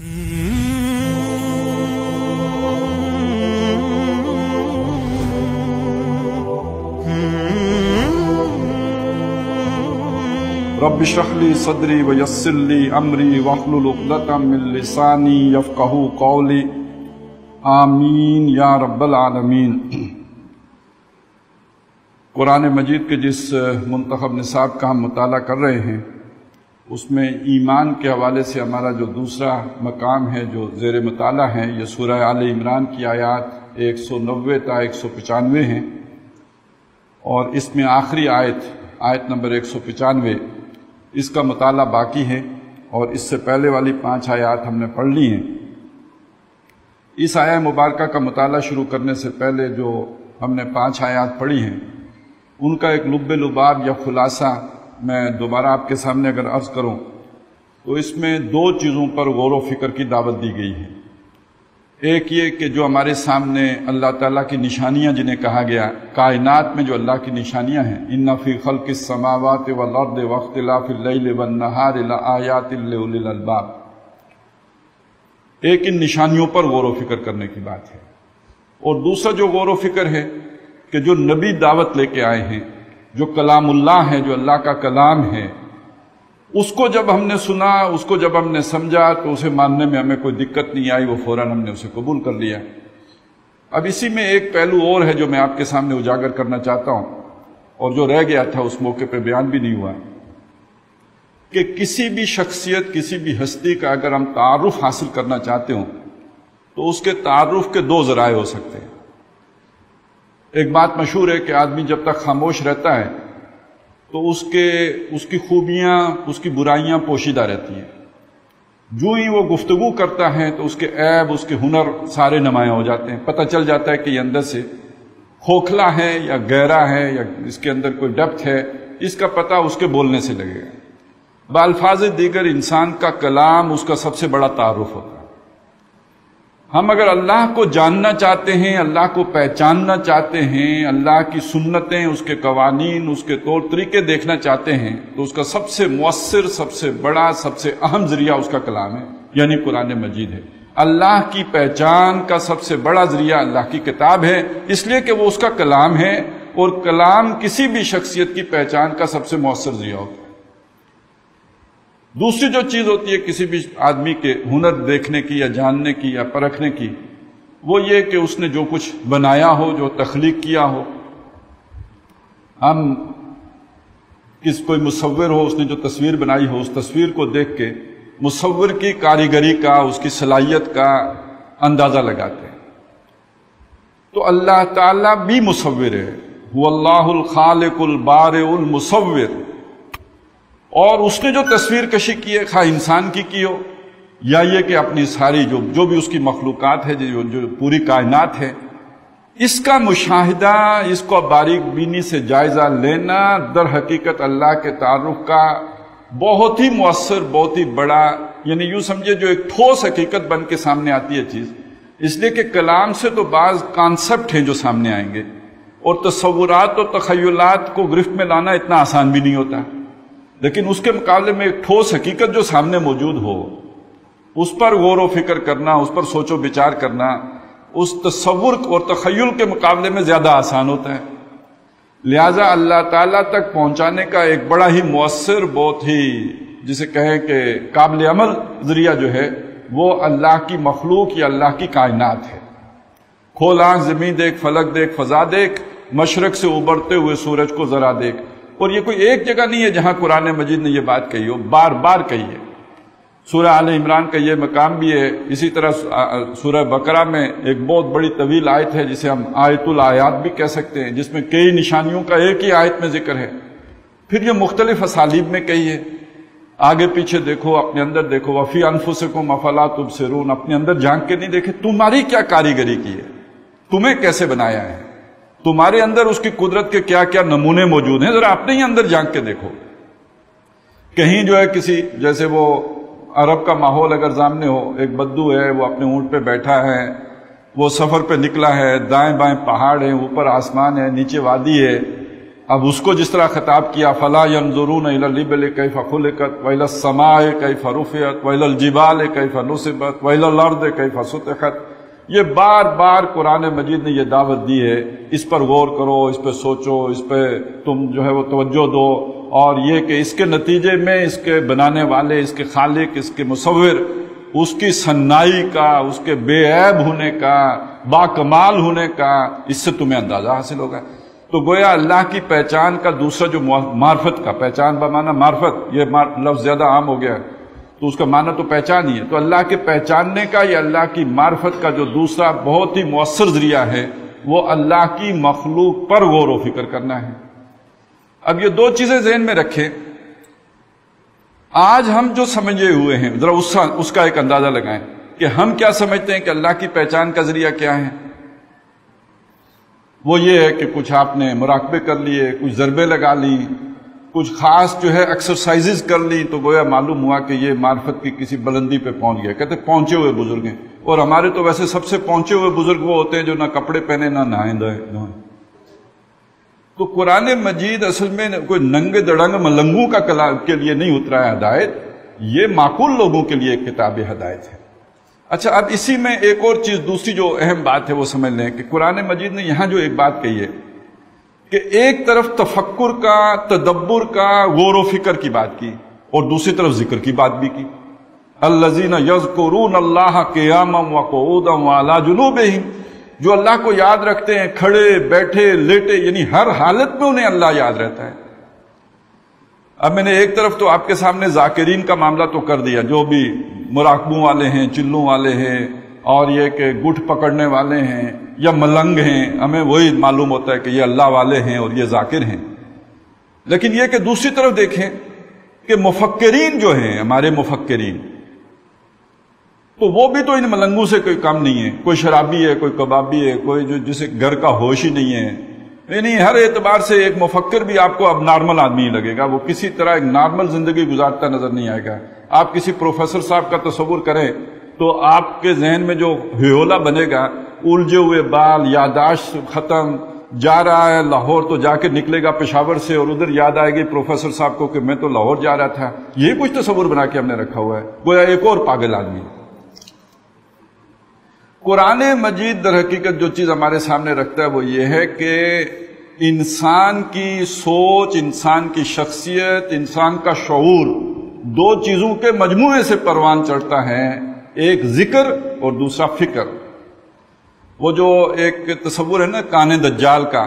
رب اشرح لی صدری ویسر لی امری واحلل عقدۃ من لسانی یفقہوا قولی آمین یا رب العالمین۔ قرآن مجید کے جس منتخب نصاب کا ہم مطالعہ کر رہے ہیں اس میں ایمان کے حوالے سے ہمارا جو دوسرا مقام ہے جو زیر مطالعہ ہے یہ سورہ آل عمران کی آیات 190 تا 195 ہیں، اور اس میں آخری آیت نمبر 195 اس کا مطالعہ باقی ہے، اور اس سے پہلے والی 5 آیات ہم نے پڑھ لی ہیں۔ اس آیہ مبارکہ کا مطالعہ شروع کرنے سے پہلے جو ہم نے 5 آیات پڑھی ہیں ان کا ایک لب لباب یا خلاصہ میں دوبارہ آپ کے سامنے اگر عرض کروں تو اس میں 2 چیزوں پر غور و فکر کی دعوت دی گئی ہے۔ ایک یہ کہ جو ہمارے سامنے اللہ تعالیٰ کی نشانیاں جنہیں کہا گیا، کائنات میں جو اللہ کی نشانیاں ہیں، ان فی خلق السماوات والارض واختلاف اللیل والنہار لآیات لأولی الالباب، ایک ان نشانیوں پر غور و فکر کرنے کی بات ہے۔ اور دوسرا جو غور و فکر ہے کہ جو نبی دعوت لے کے آئے ہیں، جو کلام اللہ ہے، جو اللہ کا کلام ہے، اس کو جب ہم نے سنا، اس کو جب ہم نے سمجھا تو اسے ماننے میں ہمیں کوئی دقت نہیں آئی، وہ فوراً ہم نے اسے قبول کر لیا۔ اب اسی میں ایک پہلو اور ہے جو میں آپ کے سامنے اجاگر کرنا چاہتا ہوں، اور جو رہ گیا تھا اس موقع پہ بیان بھی نہیں ہوا، کہ کسی بھی شخصیت، کسی بھی ہستی کا اگر ہم تعارف حاصل کرنا چاہتے ہوں تو اس کے تعارف کے 2 ذرائع ہو سکتے ہیں۔ ایک بات مشہور ہے کہ آدمی جب تک خاموش رہتا ہے تو اس کی خوبیاں، اس کی برائیاں پوشیدہ رہتی ہیں۔ جو ہی وہ گفتگو کرتا ہے تو اس کے عیب، اس کے ہنر سارے نمایاں ہو جاتے ہیں، پتہ چل جاتا ہے کہ یہ اندر سے کھوکھلا ہے یا گہرا ہے یا اس کے اندر کوئی ڈیپتھ ہے، اس کا پتہ اس کے بولنے سے لگے گا۔ بالفاظ دیگر انسان کا کلام اس کا سب سے بڑا تعارف ہوتا ہے۔ ہم اگر اللہ کو جاننا چاہتے ہیں، اللہ کو پہچاننا چاہتے ہیں، اللہ کی سنتیں، اس کے قوانین، اس کے طور طریقے دیکھنا چاہتے ہیں تو اس کا سب سے مؤثر، سب سے بڑا، سب سے اہم ذریعہ اس کا کلام ہے، یعنی قرآن مجید ہے۔ اللہ کی پہچان کا سب سے بڑا ذریعہ اللہ کی کتاب ہے، اس لیے کہ وہ اس کا کلام ہے، اور کلام کسی بھی شخصیت کی پہچان کا سب سے مؤثر ذریعہ ہوتا ہے۔ دوسری جو چیز ہوتی ہے کسی بھی آدمی کے ہنر دیکھنے کی یا جاننے کی یا پرکھنے کی، وہ یہ کہ اس نے جو کچھ بنایا ہو، جو تخلیق کیا ہو۔ ہم کوئی مصور ہو، اس نے جو تصویر بنائی ہو، اس تصویر کو دیکھ کے مصور کی کاریگری کا، اس کی صلاحیت کا اندازہ لگاتے ہیں۔ تو اللہ تعالیٰ بھی مصور ہے، هو اللہ الخالق البارئ المصور، اور اس نے جو تصویر کشی کی ہے، خواہ انسان کی ہو یا یہ کہ اپنی ساری جو بھی اس کی مخلوقات ہے، جو پوری کائنات ہے، اس کا مشاہدہ، اس کو باریک بینی سے جائزہ لینا در حقیقت اللہ کے تعارف کا بہت ہی مؤثر، بہت ہی بڑا، یعنی یوں سمجھے جو ایک ٹھوس حقیقت بن کے سامنے آتی ہے چیز۔ اس لیے کہ کلام سے تو بعض کانسیپٹ ہیں جو سامنے آئیں گے، اور تصورات اور تخیلات کو گرفت میں لانا اتنا آسان بھی نہیں ہوتا، لیکن اس کے مقابلے میں ایک ٹھوس حقیقت جو سامنے موجود ہو، اس پر غور و فکر کرنا، اس پر سوچ و بچار کرنا، اس تصور اور تخیل کے مقابلے میں زیادہ آسان ہوتا ہے۔ لہذا اللہ تعالیٰ تک پہنچانے کا ایک بڑا ہی مؤثر، بہت ہی جسے کہیں کہ قابل عمل ذریعہ جو ہے وہ اللہ کی مخلوق یا اللہ کی کائنات ہے۔ کھول آنکھ، زمین دیکھ، فلک دیکھ، فضا دیکھ، مشرق سے ابھرتے ہوئے سورج کو ذرا دیکھ۔ اور یہ کوئی ایک جگہ نہیں ہے جہاں قرآن مجید نے یہ بات کہی ہو، بار بار کہی ہے۔ سورہ آل عمران کا یہ مقام بھی ہے، اسی طرح سورہ بقرہ میں ایک بہت بڑی طویل آیت ہے جسے ہم آیت الآیات بھی کہہ سکتے ہیں، جس میں کئی نشانیوں کا ایک ہی آیت میں ذکر ہے۔ پھر یہ مختلف اسالیب میں کہی ہے، آگے پیچھے دیکھو، اپنے اندر دیکھو، وفی انفسکم افلا تبصرون، اپنے اندر جھانک کے نہیں دیکھے تمہاری کیا کاریگری کی ہے، تمہیں کیسے بنایا ہے، تمہارے اندر اس کی قدرت کے کیا کیا نمونے موجود ہیں، ذرا اپنے ہی اندر جھانک کے دیکھو۔ کہیں جو ہے کسی جیسے وہ عرب کا ماحول اگر سامنے ہو، ایک بدو ہے، وہ اپنے اونٹ پہ بیٹھا ہے، وہ سفر پہ نکلا ہے، دائیں بائیں پہاڑ ہیں، اوپر آسمان ہے، نیچے وادی ہے، اب اس کو جس طرح خطاب کیا فلا ينظرون الى الابل كيف خلقت والى السماء كيف رفعت والى الجبال كيف نصبت والى الارض كيف سطحت، یہ بار بار قرآن مجید نے یہ دعوت دی ہے، اس پر غور کرو، اس پہ سوچو، اس پہ تم جو ہے وہ توجہ دو، اور یہ کہ اس کے نتیجے میں اس کے بنانے والے، اس کے خالق، اس کے مصور، اس کی صنائی کا، اس کے بے عیب ہونے کا، با کمال ہونے کا، اس سے تمہیں اندازہ حاصل ہوگا۔ تو گویا اللہ کی پہچان کا دوسرا جو معرفت کا، پہچان بمعنی معرفت، یہ لفظ زیادہ عام ہو گیا تو اس کا معنی تو پہچان ہی ہے، تو اللہ کے پہچاننے کا یا اللہ کی معرفت کا جو دوسرا بہت ہی مؤثر ذریعہ ہے وہ اللہ کی مخلوق پر غور و فکر کرنا ہے۔ اب یہ دو چیزیں ذہن میں رکھیں، آج ہم جو سمجھے ہوئے ہیں ذرا اس کا ایک اندازہ لگائیں کہ ہم کیا سمجھتے ہیں کہ اللہ کی پہچان کا ذریعہ کیا ہے۔ وہ یہ ہے کہ کچھ آپ نے مراقبے کر لیے، کچھ ضربے لگا لی، کچھ خاص جو ہے ایکسرسائزز کر لی، تو گویا معلوم ہوا کہ یہ معرفت کی کسی بلندی پہ پہنچ گیا۔ کہتے پہنچے ہوئے بزرگ ہیں، اور ہمارے تو ویسے سب سے پہنچے ہوئے بزرگ وہ ہوتے ہیں جو نہ کپڑے پہنے نہ نہائیں دھوئیں۔ تو قرآن مجید اصل میں کوئی ننگے دڑنگ ملنگوں کا کلام کے لیے نہیں اترا ہے ہدایت، یہ معقول لوگوں کے لیے ایک کتاب ہدایت ہے۔ اچھا، اب اسی میں ایک اور چیز، دوسری جو اہم بات ہے وہ سمجھ لیں کہ قرآن مجید نے یہاں جو ایک بات کہی ہے کہ ایک طرف تفکر کا، تدبر کا، غور و فکر کی بات کی، اور دوسری طرف ذکر کی بات بھی کی۔ الذین یذکرون اللہ قیاما وقعودا وعلی جنوبہم، جو اللہ کو یاد رکھتے ہیں کھڑے، بیٹھے، لیٹے، یعنی ہر حالت میں انہیں اللہ یاد رہتا ہے۔ اب میں نے ایک طرف تو آپ کے سامنے ذاکرین کا معاملہ تو کر دیا، جو بھی مراقبوں والے ہیں، چلوں والے ہیں، اور یہ کہ گٹھ پکڑنے والے ہیں یا ملنگ ہیں، ہمیں وہی معلوم ہوتا ہے کہ یہ اللہ والے ہیں اور یہ ذاکر ہیں۔ لیکن یہ کہ دوسری طرف دیکھیں کہ مفکرین جو ہیں، ہمارے مفکرین، تو وہ بھی تو ان ملنگوں سے کوئی کم نہیں ہے۔ کوئی شرابی ہے، کوئی کبابی ہے، کوئی جو جسے گھر کا ہوش ہی نہیں ہے، یعنی ہر اعتبار سے ایک مفکر بھی آپ کو اب نارمل آدمی ہی لگے گا، وہ کسی طرح ایک نارمل زندگی گزارتا نظر نہیں آئے گا۔ آپ کسی پروفیسر صاحب کا تصور کریں تو آپ کے ذہن میں جو ہیولا بنے گا، الجھے ہوئے بال، یادداشت ختم، جا رہا ہے لاہور تو جا کے نکلے گا پشاور سے، اور ادھر یاد آئے گی پروفیسر صاحب کو کہ میں تو لاہور جا رہا تھا۔ یہ کچھ تصور بنا کے ہم نے رکھا ہوا ہے، گویا ایک اور پاگل آدمی۔ قرآن مجید در حقیقت جو چیز ہمارے سامنے رکھتا ہے وہ یہ ہے کہ انسان کی سوچ، انسان کی شخصیت، انسان کا شعور، دو چیزوں کے مجموعے سے پروان چڑھتا ہے، ایک ذکر اور دوسرا فکر۔ وہ جو ایک تصور ہے نا کان دجال کا،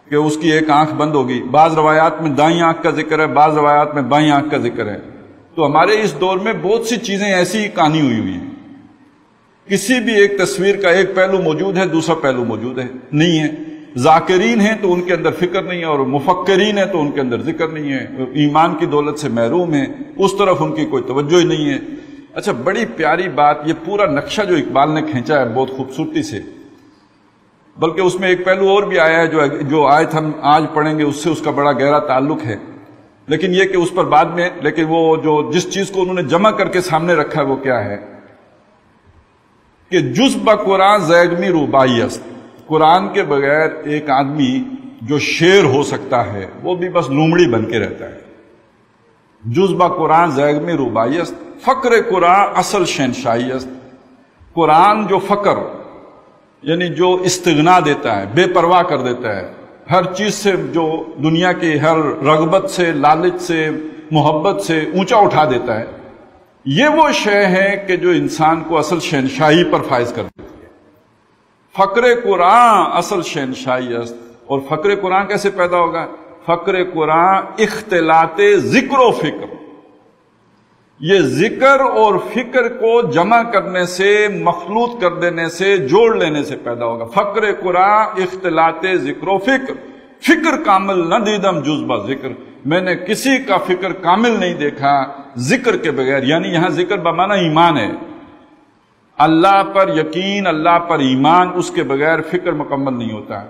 کہ اس کی ایک آنکھ بند ہوگی، بعض روایات میں دائیں آنکھ کا ذکر ہے، بعض روایات میں بائیں آنکھ کا ذکر ہے۔ تو ہمارے اس دور میں بہت سی چیزیں ایسی کانی ہوئی ہیں، کسی بھی ایک تصویر کا ایک پہلو موجود ہے، دوسرا پہلو موجود ہے نہیں ہے۔ ذاکرین ہیں تو ان کے اندر فکر نہیں ہے، اور مفکرین ہیں تو ان کے اندر ذکر نہیں ہے، ایمان کی دولت سے محروم ہیں، اس طرف ان کی کوئی توجہ ہی نہیں ہے۔ اچھا، بڑی پیاری بات، یہ پورا نقشہ جو اقبال نے کھینچا ہے بہت خوبصورتی سے، بلکہ اس میں ایک پہلو اور بھی آیا ہے جو آیت ہم آج پڑھیں گے اس سے اس کا بڑا گہرا تعلق ہے، لیکن یہ کہ اس پر بعد میں، لیکن وہ جو جس چیز کو انہوں نے جمع کر کے سامنے رکھا ہے وہ کیا ہے کہ جز با قرآن زیگمی روبائی است، قرآن کے بغیر ایک آدمی جو شیر ہو سکتا ہے وہ بھی بس لومڑی بن کے رہتا ہے۔ جز با قرآن زیگمی روبائی است، فقر قرآن اصل شہنشاہی است۔ قرآن جو فقر یعنی جو استغنا دیتا ہے، بے پرواہ کر دیتا ہے، ہر چیز سے، جو دنیا کی ہر رغبت سے، لالچ سے، محبت سے اونچا اٹھا دیتا ہے، یہ وہ شے ہے کہ جو انسان کو اصل شہنشاہی پر فائز کر دیتی ہے۔ فقر قرآن اصل شہنشاہی است، اور فقر قرآن کیسے پیدا ہوگا؟ فقر قرآن اختلاط ذکر و فکر، یہ ذکر اور فکر کو جمع کرنے سے، مخلوط کر دینے سے، جوڑ لینے سے پیدا ہوگا۔ فقر قرآن اختلاط ذکر و فکر، فکر کامل نہ دیدم جز با ذکر، میں نے کسی کا فکر کامل نہیں دیکھا ذکر کے بغیر، یعنی یہاں ذکر بمعنی ایمان ہے، اللہ پر یقین، اللہ پر ایمان، اس کے بغیر فکر مکمل نہیں ہوتا۔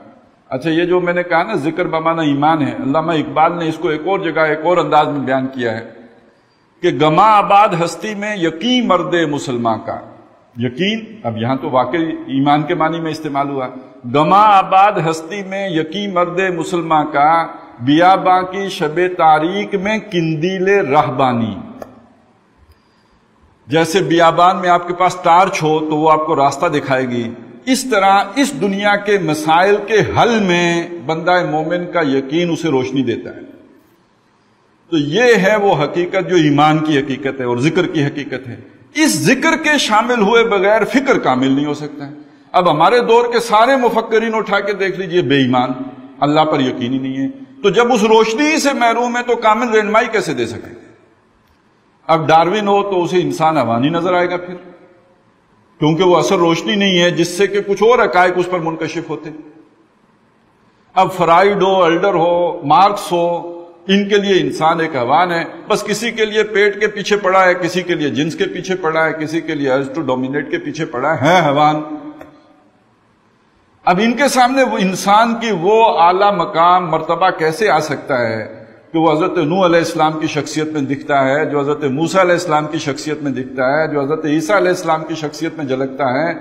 اچھا، یہ جو میں نے کہا نا ذکر بمعنی ایمان ہے، علامہ اقبال نے اس کو ایک اور جگہ ایک اور انداز میں بیان کیا ہے کہ گما آباد ہستی میں یقین مرد مسلمان کا، یقین اب یہاں تو واقعی ایمان کے معنی میں استعمال ہوا. گما آباد ہستی میں یقین مرد مسلماں کا بیاباں کی شب تاریک میں قندیل رہبانی. جیسے بیابان میں آپ کے پاس ٹارچ ہو تو وہ آپ کو راستہ دکھائے گی، اس طرح اس دنیا کے مسائل کے حل میں بندہ مومن کا یقین اسے روشنی دیتا ہے. تو یہ ہے وہ حقیقت جو ایمان کی حقیقت ہے اور ذکر کی حقیقت ہے. اس ذکر کے شامل ہوئے بغیر فکر کامل نہیں ہو سکتا ہے. اب ہمارے دور کے سارے مفکرین اٹھا کے دیکھ لیجئے بے ایمان، اللہ پر یقین ہی نہیں ہے. تو جب اس روشنی سے محروم ہے تو کامل رہنمائی کیسے دے سکے؟ اب ڈاروین ہو تو اسے انسان حیوانی نظر آئے گا پھر، کیونکہ وہ اثر روشنی نہیں ہے جس سے کہ کچھ اور حقائق اس پر منکشف ہوتے. اب فرائڈ ہو، الڈر ہو، مارکس ہو، ان کے لیے انسان ایک حیوان ہے. بس کسی کے لیے پیٹ کے پیچھے پڑا ہے، کسی کے لیے جنس کے پیچھے پڑا ہے، کسی کے لیے ارج ٹو ڈومینیٹ کے پیچھے پڑا ہے حیوان. اب ان کے سامنے وہ انسان کی وہ اعلیٰ مقام مرتبہ کیسے آ سکتا ہے کہ وہ حضرت نوح علیہ السلام کی شخصیت میں دکھتا ہے، جو حضرت موسیٰ علیہ السلام کی شخصیت میں دکھتا ہے، جو حضرت عیسیٰ علیہ السلام کی شخصیت میں جھلکتا ہے،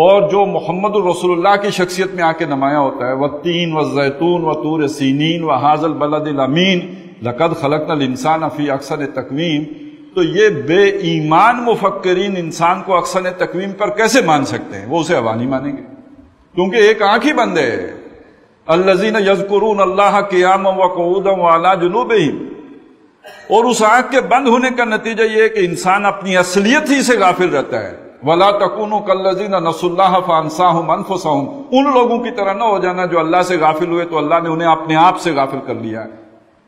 اور جو محمد الرسول اللہ کی شخصیت میں آ کے نمایاں ہوتا ہے. والتین والزیتون وطور سینین وہذا البلد الامین لقد خلقنا الانسان فی احسن تقویم. تو یہ بے ایمان مفکرین انسان کو احسن تقویم پر کیسے مان سکتے ہیں؟ وہ اسے حیوانی مانیں گے کیونکہ ایک آنکھ ہی بند ہے. الذین یذکرون اللہ قیاما وقعودا وعلی جنوبہم. اور اس آنکھ کے بند ہونے کا نتیجہ یہ ہے کہ انسان اپنی اصلیت ہی سے غافل رہتا ہے. وَلَا تَكُونُوا كَالَّذِينَ نَسُوا اللَّهَ فَأَنسَاهُمْ أَنفُسَهُمْ. ان لوگوں کی طرح نہ ہو جانا جو اللہ سے غافل ہوئے تو اللہ نے انہیں اپنے آپ سے غافل کر لیا.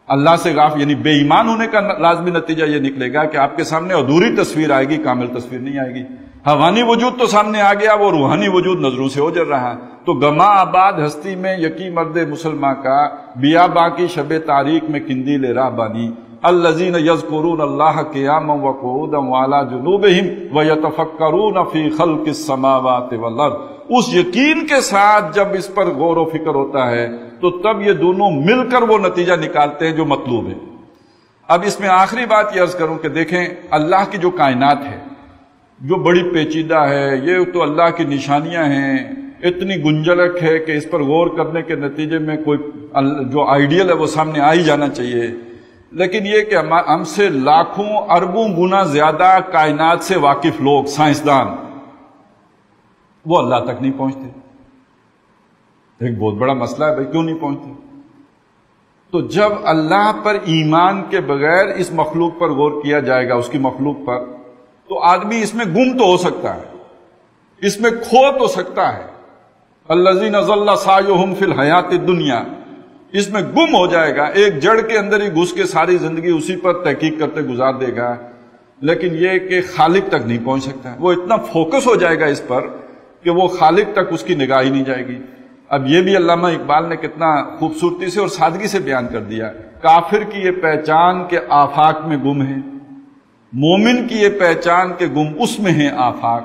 اللہ سے غافل یعنی بے ایمان ہونے کا لازمی نتیجہ یہ نکلے گا کہ آپ کے سامنے ادھوری تصویر آئے گی، کامل تصویر نہیں آئے گی. حیوانی وجود تو سامنے آ گیا، وہ روحانی وجود نظروں سے اوجھل رہا. تو گما آباد ہستی میں یقین مرد مسلماں کا بیاباں کی شب تاریک میں قندیل رہبانی. الذین یذکرون اللہ قیاما وقعودا وعلی جنوبہم ویتفکرون فی خلق السماوات والارض. اس یقین کے ساتھ جب اس پر غور و فکر ہوتا ہے تو تب یہ دونوں مل کر وہ نتیجہ نکالتے ہیں جو مطلوب ہے. اب اس میں آخری بات یہ عرض کروں کہ دیکھیں اللہ کی جو کائنات ہے جو بڑی پیچیدہ ہے، یہ تو اللہ کی نشانیاں ہیں، اتنی گنجلک ہے کہ اس پر غور کرنے کے نتیجے میں کوئی جو آئیڈیل ہے وہ سامنے آ ہی جانا چاہیے. لیکن یہ کہ ہم سے لاکھوں اربوں گنا زیادہ کائنات سے واقف لوگ، سائنسدان، وہ اللہ تک نہیں پہنچتے. ایک بہت بڑا مسئلہ ہے بھائی، کیوں نہیں پہنچتے؟ تو جب اللہ پر ایمان کے بغیر اس مخلوق پر غور کیا جائے گا، اس کی مخلوق پر، تو آدمی اس میں گم تو ہو سکتا ہے، اس میں کھو تو سکتا ہے. الذین ضل سعیہم فی الحیات الدنیا، اس میں گم ہو جائے گا، ایک جڑ کے اندر ہی گھس کے ساری زندگی اسی پر تحقیق کرتے گزار دے گا. لیکن یہ کہ خالق تک نہیں پہنچ سکتا ہے، وہ اتنا فوکس ہو جائے گا اس پر کہ وہ خالق تک اس کی نگاہ ہی نہیں جائے گی. اب یہ بھی علامہ اقبال نے کتنا خوبصورتی سے اور سادگی سے بیان کر دیا. کافر کی یہ پہچان کہ آفاق میں گم ہے، مومن کی یہ پہچان کہ گم اس میں ہیں آفاق.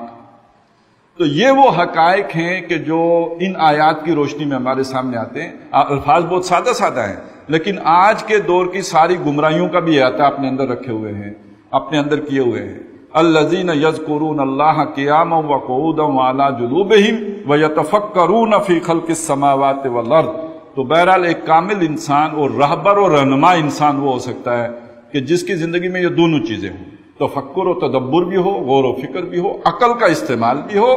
تو یہ وہ حقائق ہیں کہ جو ان آیات کی روشنی میں ہمارے سامنے آتے ہیں. الفاظ بہت سادہ سادہ ہیں لیکن آج کے دور کی ساری گمراہیوں کا بھی احاطہ اپنے اندر رکھے ہوئے ہیں، اپنے اندر کیے ہوئے ہیں. الذین یذکرون اللہ قیاما وقعودا وعلی جنوبہم ویتفکرون فی خلق السماوات والارض. تو بہرحال ایک کامل انسان اور رہبر اور رہنما انسان وہ ہو سکتا ہے کہ جس کی زندگی میں یہ دونوں چیزیں ہوں، تفکر و تدبر بھی ہو، غور و فکر بھی ہو، عقل کا استعمال بھی ہو،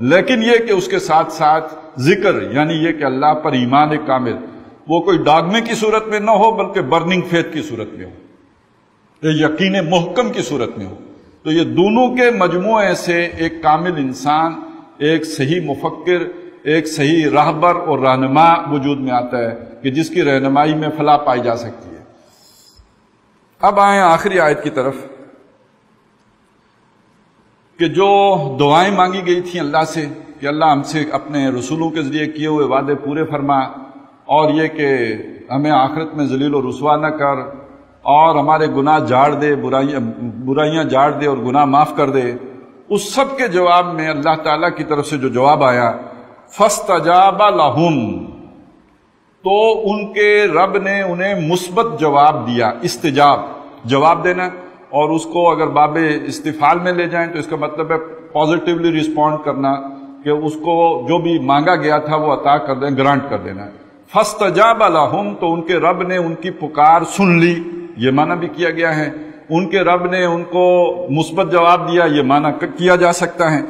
لیکن یہ کہ اس کے ساتھ ساتھ ذکر، یعنی یہ کہ اللہ پر ایمان کامل وہ کوئی ڈاگمے کی صورت میں نہ ہو بلکہ برننگ فیتھ کی صورت میں ہو، یقین محکم کی صورت میں ہو. تو یہ دونوں کے مجموعے سے ایک کامل انسان، ایک صحیح مفکر، ایک صحیح راہبر اور رہنما وجود میں آتا ہے کہ جس کی رہنمائی میں فلاح پائی جا سکتی ہے. اب آئیں آخری آیت کی طرف کہ جو دعائیں مانگی گئی تھیں اللہ سے کہ اللہ ہم سے اپنے رسولوں کے ذریعے کیے ہوئے وعدے پورے فرما، اور یہ کہ ہمیں آخرت میں ذلیل و رسوا نہ کر، اور ہمارے گناہ جھاڑ دے، برائیاں جھاڑ دے اور گناہ معاف کر دے. اس سب کے جواب میں اللہ تعالیٰ کی طرف سے جو جواب آیا، فاستجاب لہم، تو ان کے رب نے انہیں مثبت جواب دیا. استجاب جواب دینا، اور اس کو اگر باب استفعال میں لے جائیں تو اس کا مطلب ہے پازیٹیولی رسپونڈ کرنا، کہ اس کو جو بھی مانگا گیا تھا وہ عطا کر دیں، گرانٹ کر دینا۔ فاستجاب لہم، تو ان کے رب نے ان کی پکار سن لی، یہ معنی بھی کیا گیا ہے۔ ان کے رب نے ان کو مثبت جواب دیا، یہ معنی کیا جا سکتا ہے۔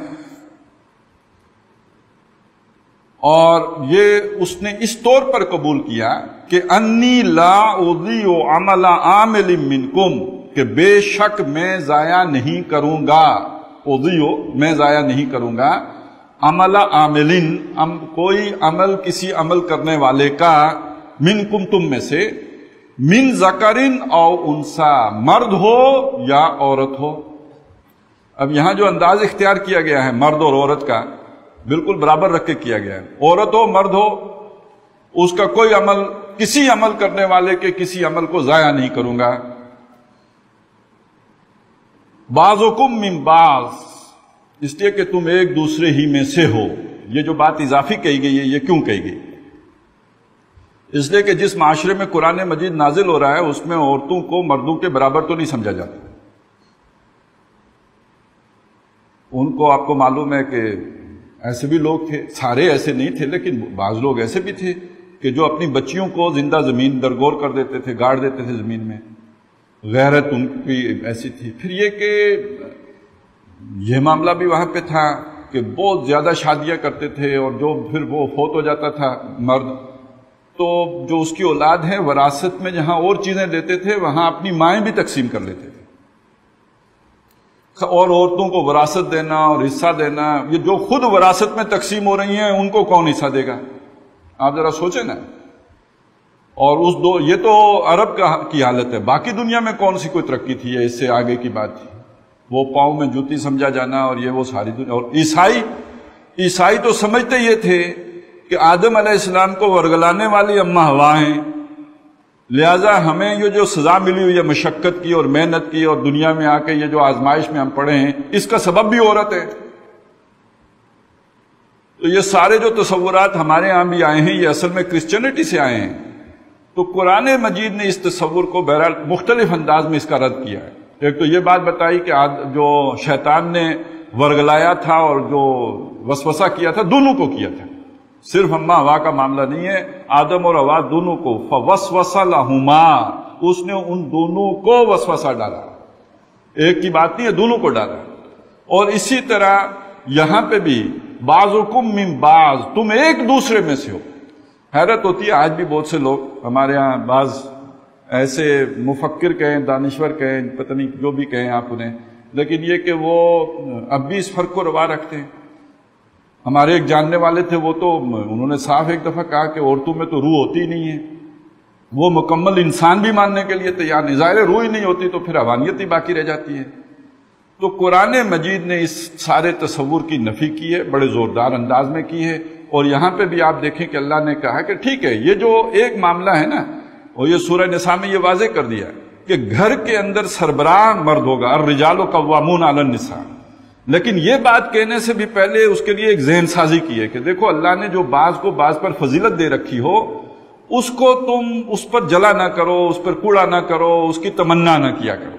اور یہ اس نے اس طور پر قبول کیا کہ انی لا اضیع عمل عامل منکم، کہ بے شک میں ضائع نہیں کروں گا، اضیع میں ضائع نہیں کروں گا، عمل عاملن کوئی عمل کسی عمل کرنے والے کا، منکم تم میں سے، من ذکرن او انسا، مرد ہو یا عورت ہو۔ اب یہاں جو انداز اختیار کیا گیا ہے مرد اور عورت کا، بالکل برابر رکھ کے کیا گیا ہے، عورت ہو مرد ہو، اس کا کوئی عمل کسی عمل کرنے والے کے کسی عمل کو ضائع نہیں کروں گا۔ بعضکم من بعض، اس لیے کہ تم ایک دوسرے ہی میں سے ہو۔ یہ جو بات اضافی کہی گئی ہے، یہ کیوں کہی گئی؟ اس لیے کہ جس معاشرے میں قرآن مجید نازل ہو رہا ہے اس میں عورتوں کو مردوں کے برابر تو نہیں سمجھا جاتا۔ ان کو آپ کو معلوم ہے کہ ایسے بھی لوگ تھے، سارے ایسے نہیں تھے لیکن بعض لوگ ایسے بھی تھے کہ جو اپنی بچیوں کو زندہ زمین درگور کر دیتے تھے، گاڑ دیتے تھے زمین میں، غیرت ان کی ایسی تھی۔ پھر یہ کہ یہ معاملہ بھی وہاں پہ تھا کہ بہت زیادہ شادیاں کرتے تھے، اور جو پھر وہ فوت ہو جاتا تھا مرد، تو جو اس کی اولاد ہے وراثت میں جہاں اور چیزیں دیتے تھے وہاں اپنی مائیں بھی تقسیم کر لیتے تھے، اور عورتوں کو وراثت دینا اور حصہ دینا، یہ جو خود وراثت میں تقسیم ہو رہی ہیں ان کو کون حصہ دے گا؟ آپ ذرا سوچیں نا۔ اور یہ تو عرب کی حالت ہے، باقی دنیا میں کون سی کوئی ترقی تھی، یا اس سے آگے کی بات تھی؟ وہ پاؤں میں جوتی سمجھا جانا، اور یہ وہ ساری دنیا۔ اور عیسائی تو سمجھتے یہ تھے کہ آدم علیہ السلام کو ورگلانے والی اماں ہوا ہیں، لہذا ہمیں یہ جو سزا ملی ہوئی ہے مشقت کی اور محنت کی، اور دنیا میں آ کے یہ جو آزمائش میں ہم پڑے ہیں، اس کا سبب بھی عورت ہے۔ تو یہ سارے جو تصورات ہمارے ہاں بھی آئے ہیں، یہ اصل میں کرسچینٹی سے آئے ہیں۔ تو قرآن مجید نے اس تصور کو بہرحال مختلف انداز میں اس کا رد کیا ہے۔ ایک تو یہ بات بتائی کہ جو شیطان نے ورگلایا تھا اور جو وسوسہ کیا تھا دونوں کو کیا تھا، صرف اماں ہوا کا معاملہ نہیں ہے، آدم اور حوا دونوں کو، فوسوس لہما، اس نے ان دونوں کو وسوسہ ڈالا، ایک کی بات نہیں ہے، دونوں کو ڈالا۔ اور اسی طرح یہاں پہ بھی بعضکم من بعض، تم ایک دوسرے میں سے ہو۔ حیرت ہوتی ہے آج بھی بہت سے لوگ ہمارے ہاں، بعض ایسے مفکر کہیں، دانشور کہیں، پتہ نہیں جو بھی کہیں آپ انہیں، لیکن یہ کہ وہ اب بھی اس فرق کو روا رکھتے ہیں۔ ہمارے ایک جاننے والے تھے، وہ تو انہوں نے صاف ایک دفعہ کہا کہ عورتوں میں تو روح ہوتی ہی نہیں ہے، وہ مکمل انسان بھی ماننے کے لیے تیار نہیں، ظاہر روح ہی نہیں ہوتی تو پھر حیوانیت ہی باقی رہ جاتی ہے۔ تو قرآن مجید نے اس سارے تصور کی نفی کی ہے، بڑے زوردار انداز میں کی ہے۔ اور یہاں پہ بھی آپ دیکھیں کہ اللہ نے کہا کہ ٹھیک ہے، یہ جو ایک معاملہ ہے نا، اور یہ سورہ نساء میں یہ واضح کر دیا کہ گھر کے اندر سربراہ مرد ہوگا، الرجال قوامون علی النساء، لیکن یہ بات کہنے سے بھی پہلے اس کے لیے ایک ذہن سازی کی ہے کہ دیکھو اللہ نے جو بعض کو بعض پر فضیلت دے رکھی ہو، اس کو تم اس پر جلا نہ کرو، اس پر کوڑا نہ کرو، اس کی تمنا نہ کیا کرو۔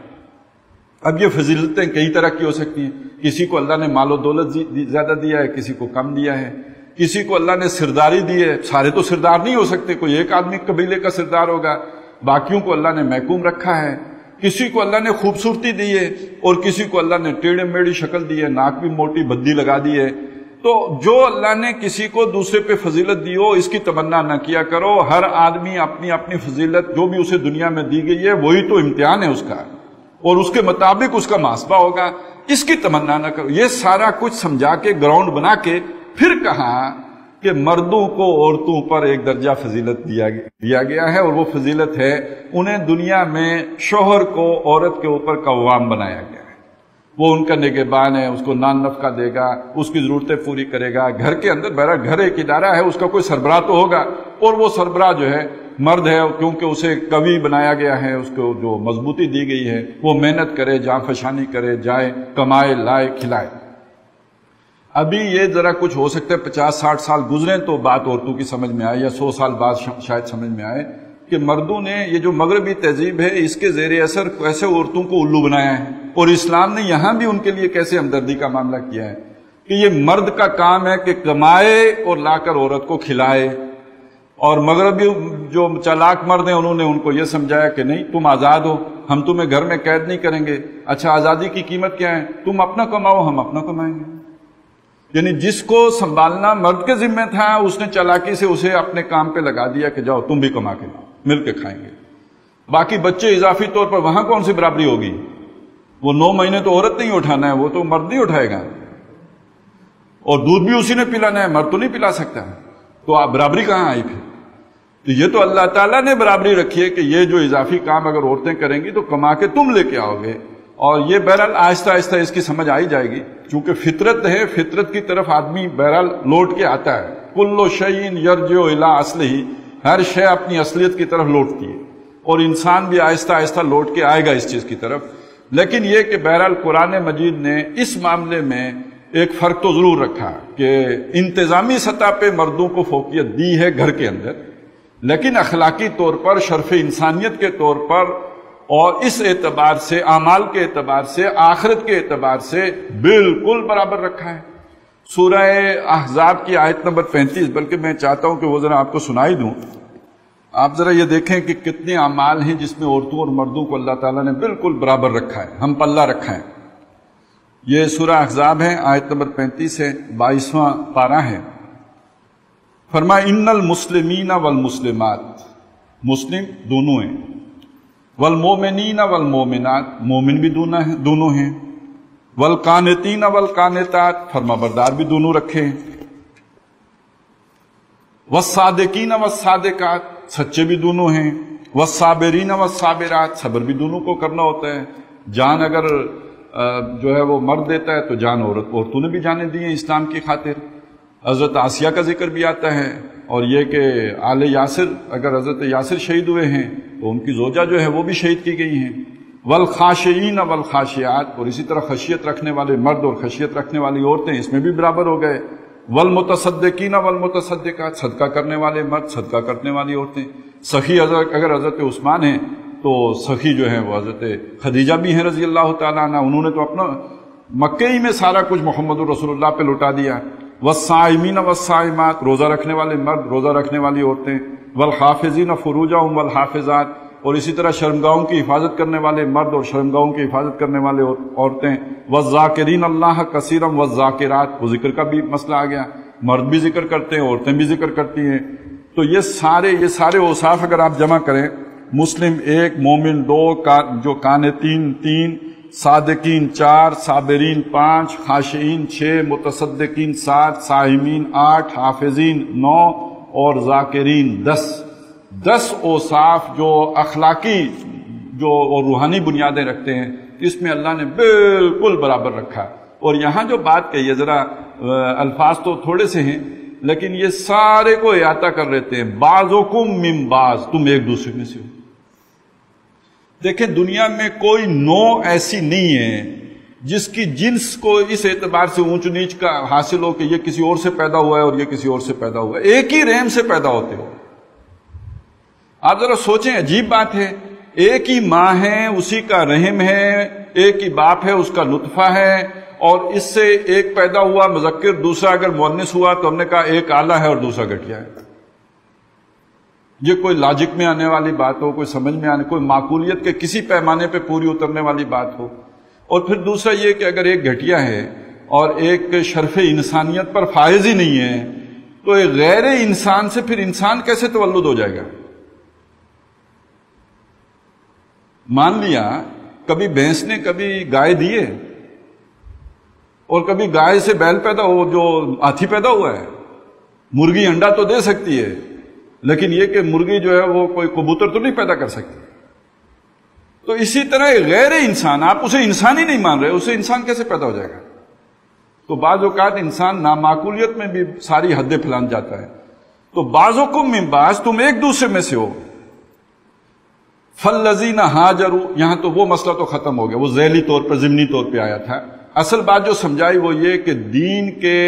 اب یہ فضیلتیں کئی طرح کی ہو سکتی ہیں، کسی کو اللہ نے مال و دولت زیادہ دیا ہے، کسی کو کم دیا ہے، کسی کو اللہ نے سرداری دی ہے، سارے تو سردار نہیں ہو سکتے، کوئی ایک آدمی قبیلے کا سردار ہوگا، باقیوں کو اللہ نے محکوم رکھا ہے، کسی کو اللہ نے خوبصورتی دی ہے اور کسی کو اللہ نے ٹیڑھی میڑھی شکل دی ہے، ناک بھی موٹی بدی لگا دی ہے۔ تو جو اللہ نے کسی کو دوسرے پہ فضیلت دی ہو، اس کی تمنا نہ کیا کرو، ہر آدمی اپنی اپنی فضیلت جو بھی اسے دنیا میں دی گئی ہے وہی تو امتحان ہے اس کا، اور اس کے مطابق اس کا محاسبہ ہوگا، اس کی تمنا نہ کرو۔ یہ سارا کچھ سمجھا کے گراؤنڈ بنا کے پھر کہا کہ مردوں کو عورتوں پر ایک درجہ فضیلت دیا گیا ہے، اور وہ فضیلت ہے انہیں دنیا میں شوہر کو عورت کے اوپر قوام بنایا گیا ہے، وہ ان کا نگہبان ہے، اس کو نان نفقہ دے گا، اس کی ضرورتیں پوری کرے گا، گھر کے اندر بہرحال گھر ایک ادارہ ہے، اس کا کوئی سربراہ تو ہوگا، اور وہ سربراہ جو ہے مرد ہے، کیونکہ اسے قوی بنایا گیا ہے، اس کو جو مضبوطی دی گئی ہے، وہ محنت کرے، جاں فشانی کرے، جائے کمائے، لائے کھلائے۔ ابھی یہ ذرا کچھ ہو سکتا ہے 50-60 سال گزریں تو بات عورتوں کی سمجھ میں آئے، یا 100 سال بعد شاید سمجھ میں آئے کہ مردوں نے یہ جو مغربی تہذیب ہے اس کے زیر اثر کیسے عورتوں کو الو بنایا ہے، اور اسلام نے یہاں بھی ان کے لیے کیسے ہمدردی کا معاملہ کیا ہے کہ یہ مرد کا کام ہے کہ کمائے اور لا کر عورت کو کھلائے، اور مغربی جو چالاک مرد ہیں انہوں نے ان کو یہ سمجھایا کہ نہیں تم آزاد ہو، ہم تمہیں گھر میں قید نہیں کریں گے۔ اچھا آزادی کی قیمت کیا ہے؟ تم اپنا کماؤ ہم اپنا کمائیں گے۔ یعنی جس کو سنبھالنا مرد کے ذمہ تھا اس نے چالاکی سے اسے اپنے کام پہ لگا دیا کہ جاؤ تم بھی کما کے لاؤ، مل کے کھائیں گے۔ باقی بچے اضافی طور پر وہاں کون سی برابری ہوگی؟ وہ 9 مہینے تو عورت نہیں اٹھانا ہے، وہ تو مرد نہیں اٹھائے گا، اور دودھ بھی اسی نے پلانا ہے، مرد تو نہیں پلا سکتا، تو آپ برابری کہاں آئی پھر؟ تو یہ تو اللہ تعالیٰ نے برابری رکھی ہے کہ یہ جو اضافی کام اگر عورتیں کریں گی تو کما کے تم لے کے آؤ گے، اور یہ بہرحال آہستہ آہستہ اس کی سمجھ آئی جائے گی، چونکہ فطرت ہے، فطرت کی طرف آدمی بہرحال لوٹ کے آتا ہے۔ کل شیء یرجع الی اصلہ، ہر شے اپنی اصلیت کی طرف لوٹتی ہے، اور انسان بھی آہستہ آہستہ لوٹ کے آئے گا اس چیز کی طرف۔ لیکن یہ کہ بہرحال قرآن مجید نے اس معاملے میں ایک فرق تو ضرور رکھا کہ انتظامی سطح پہ مردوں کو فوقیت دی ہے گھر کے اندر، لیکن اخلاقی طور پر، شرف انسانیت کے طور پر، اور اس اعتبار سے، اعمال کے اعتبار سے، آخرت کے اعتبار سے بالکل برابر رکھا ہے۔ سورہ احزاب کی آیت نمبر 35، بلکہ میں چاہتا ہوں کہ وہ ذرا آپ کو سنائی دوں۔ آپ ذرا یہ دیکھیں کہ کتنے اعمال ہیں جس میں عورتوں اور مردوں کو اللہ تعالیٰ نے بالکل برابر رکھا ہے، ہم پلہ رکھا ہے۔ یہ سورہ احزاب ہے، آیت نمبر 35 ہے، 22واں پارہ ہے۔ فرمایا ان المسلمین والمسلمات، مسلم دونوں ہیں، والمومنین والمومنات، مومن بھی دونوں ہیں، والقانتین والقانتات، فرما بردار بھی دونوں رکھے ہیں، والصادقین والصادقات، سچے بھی دونوں ہیں، والصابرین والصابرات، صبر بھی دونوں کو کرنا ہوتا ہے۔ جان اگر جو ہے وہ مرد دیتا ہے تو جان عورتوں نے بھی جانیں دی ہیں اسلام کی خاطر۔ حضرت آسیہ کا ذکر بھی آتا ہے، اور یہ کہ آل یاسر، اگر حضرت یاسر شہید ہوئے ہیں تو ان کی زوجہ جو ہے وہ بھی شہید کی گئی ہیں۔ والخاشعین والخاشعات، اور اسی طرح خشیت رکھنے والے مرد اور خشیت رکھنے والی عورتیں اس میں بھی برابر ہو گئے۔ والمتصدقین والمتصدقات، صدقہ کرنے والے مرد، صدقہ کرنے والی عورتیں۔ سخی اگر حضرت عثمان ہیں تو سخی جو ہیں وہ حضرت خدیجہ بھی ہیں رضی اللہ تعالیٰ عنہ، انہوں نے تو اپنا مکے ہی میں سارا کچھ محمد رسول اللہ پہ لوٹا دیا۔ والصائمین والصائمات، روزہ رکھنے والے مرد، روزہ رکھنے والی عورتیں۔ والحافظین فروجہم والحافظات، اور اسی طرح شرمگاہوں کی حفاظت کرنے والے مرد اور شرمگاہوں کی حفاظت کرنے والے عورتیں۔ والذاکرین اللہ کثیرا والذاکرات، وہ ذکر کا بھی مسئلہ آ گیا، مرد بھی ذکر کرتے ہیں، عورتیں بھی ذکر کرتی ہیں۔ تو یہ سارے اوصاف اگر آپ جمع کریں، مسلم 1، مومن 2، جو قانتین 3، صادقین 4، صابرین 5، خاشعین 6، متصدقین 7، صائمین 8، حافظین 9، اور ذاکرین 10 اوصاف جو اخلاقی جو اور روحانی بنیادیں رکھتے ہیں، اس میں اللہ نے بالکل برابر رکھا۔ اور یہاں جو بات کہی ہے، ذرا الفاظ تو تھوڑے سے ہیں لیکن یہ سارے کو احاطہ کر لیتے ہیں۔ بعضکم من بعض، تم ایک دوسرے میں سے ہو۔ دیکھیں دنیا میں کوئی نوع ایسی نہیں ہے جس کی جنس کو اس اعتبار سے اونچ نیچ کا حاصل ہو کہ یہ کسی اور سے پیدا ہوا ہے اور یہ کسی اور سے پیدا ہوا ہے، ایک ہی رحم سے پیدا ہوتے ہو۔ آپ ذرا سوچیں، عجیب بات ہے، ایک ہی ماں ہے، اسی کا رحم ہے، ایک ہی باپ ہے، اس کا نطفہ ہے، اور اس سے ایک پیدا ہوا مذکر، دوسرا اگر مؤنث ہوا تو ہم نے کہا ایک اعلیٰ ہے اور دوسرا گھٹیا ہے۔ یہ کوئی لاجک میں آنے والی بات ہو، کوئی سمجھ میں آنے، کوئی معقولیت کے کسی پیمانے پہ پوری اترنے والی بات ہو؟ اور پھر دوسرا یہ کہ اگر ایک گھٹیا ہے اور ایک شرف انسانیت پر فائز ہی نہیں ہے تو ایک غیر انسان سے پھر انسان کیسے تولد ہو جائے گا؟ مان لیا کبھی بھینس نے کبھی گائے دیے اور کبھی گائے سے بیل پیدا ہو جو ہاتھی پیدا ہوا ہے، مرغی انڈا تو دے سکتی ہے لیکن یہ کہ مرغی جو ہے وہ کوئی کبوتر تو نہیں پیدا کر سکتی۔ تو اسی طرح غیر انسان، آپ اسے انسان ہی نہیں مان رہے، اسے انسان کیسے پیدا ہو جائے گا؟ تو بعض اوقات انسان نامعقولیت میں بھی ساری حدیں پھیلان جاتا ہے۔ تو بعضکم من بعض، تم ایک دوسرے میں سے ہو۔ فالذین ہاجروا، یہاں تو وہ مسئلہ تو ختم ہو گیا، وہ ذیلی طور پر ضمنی طور پہ آیا تھا۔ اصل بات جو سمجھائی وہ یہ کہ دین کے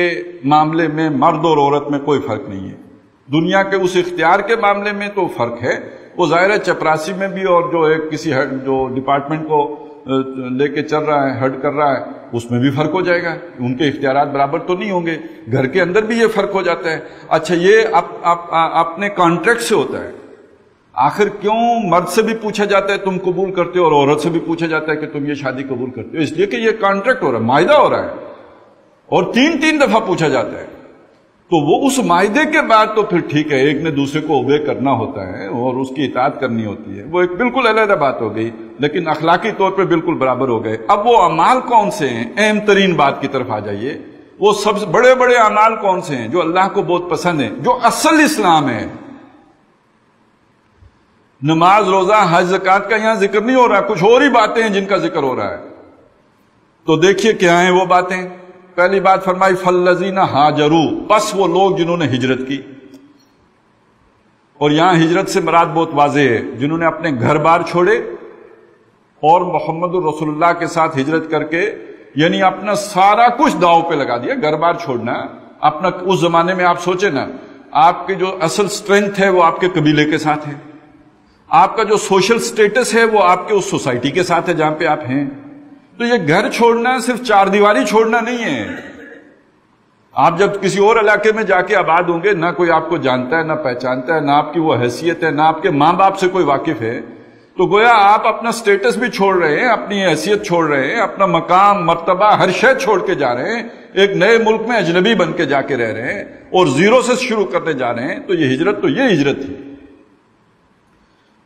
معاملے میں مرد اور عورت میں کوئی فرق نہیں ہے۔ دنیا کے اس اختیار کے معاملے میں تو فرق ہے وہ ظاہر ہے چپراسی میں بھی اور جو ایک کسی جو ڈپارٹمنٹ کو لے کے چل رہا ہے، ہیڈ کر رہا ہے، اس میں بھی فرق ہو جائے گا، ان کے اختیارات برابر تو نہیں ہوں گے، گھر کے اندر بھی یہ فرق ہو جاتا ہے۔ اچھا یہ اپنے کانٹریکٹ سے ہوتا ہے، آخر کیوں مرد سے بھی پوچھا جاتا ہے تم قبول کرتے ہو اور عورت سے بھی پوچھا جاتا ہے کہ تم یہ شادی قبول کرتے ہو؟ اس لیے کہ یہ کانٹریکٹ ہو رہا ہے، معاہدہ ہو رہا ہے، اور تین دفعہ پوچھا جاتا ہے۔ تو وہ اس معاہدے کے بعد تو پھر ٹھیک ہے، ایک نے دوسرے کو اوبے کرنا ہوتا ہے اور اس کی اطاعت کرنی ہوتی ہے، وہ ایک بالکل علیحدہ بات ہو گئی، لیکن اخلاقی طور پہ بالکل برابر ہو گئے۔ اب وہ اعمال کون سے ہیں؟ اہم ترین بات کی طرف آ جائیے، وہ سب سے بڑے بڑے اعمال کون سے ہیں جو اللہ کو بہت پسند ہیں، جو اصل اسلام ہے؟ نماز، روزہ، حج، زکوٰۃ کا یہاں ذکر نہیں ہو رہا، کچھ اور ہی باتیں ہیں جن کا ذکر ہو رہا ہے۔ تو دیکھیے کیا ہیں وہ باتیں۔ پہلی بات فرمائی فالذین ہاجروا، پس وہ لوگ جنہوں نے ہجرت کی، اور یہاں ہجرت سے مراد بہت واضح ہے، جنہوں نے اپنے گھر بار چھوڑے اور محمد الرسول اللہ کے ساتھ ہجرت کر کے، یعنی اپنا سارا کچھ داؤ پہ لگا دیا۔ گھر بار چھوڑنا اپنا، اس زمانے میں آپ سوچیں نا، آپ کی جو اصل سٹرینتھ ہے وہ آپ کے قبیلے کے ساتھ ہے، آپ کا جو سوشل سٹیٹس ہے وہ آپ کے اس سوسائٹی کے ساتھ ہے جہاں پہ آپ ہیں۔ تو یہ گھر چھوڑنا صرف چار دیواری چھوڑنا نہیں ہے۔ آپ جب کسی اور علاقے میں جا کے آباد ہوں گے، نہ کوئی آپ کو جانتا ہے، نہ پہچانتا ہے، نہ آپ کی وہ حیثیت ہے، نہ آپ کے ماں باپ سے کوئی واقف ہے، تو گویا آپ اپنا سٹیٹس بھی چھوڑ رہے ہیں، اپنی حیثیت چھوڑ رہے ہیں، اپنا مقام، مرتبہ، ہر شے چھوڑ کے جا رہے ہیں، ایک نئے ملک میں اجنبی بن کے جا کے رہ رہے ہیں اور زیرو سے شروع کرنے جا رہے ہیں۔ تو یہ ہجرت، تو یہ ہجرت تھی۔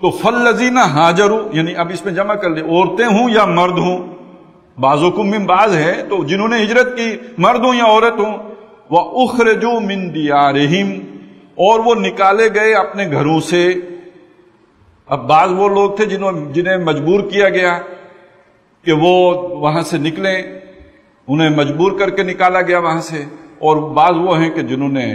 تو فالذین ہاجروا، یعنی اب اس میں جمع کر لیں، عورتیں ہوں یا مرد ہوں، بعضکم من بعض ہے، تو جنہوں نے ہجرت کی، مرد ہوں یا عورت ہوں، وَأُخْرِجُوا مِن دِيَارِهِمْ، اور وہ نکالے گئے اپنے گھروں سے۔ اب بعض وہ لوگ تھے جنہیں مجبور کیا گیا کہ وہ وہاں سے نکلیں، انہیں مجبور کر کے نکالا گیا وہاں سے، اور بعض وہ ہیں کہ جنہوں نے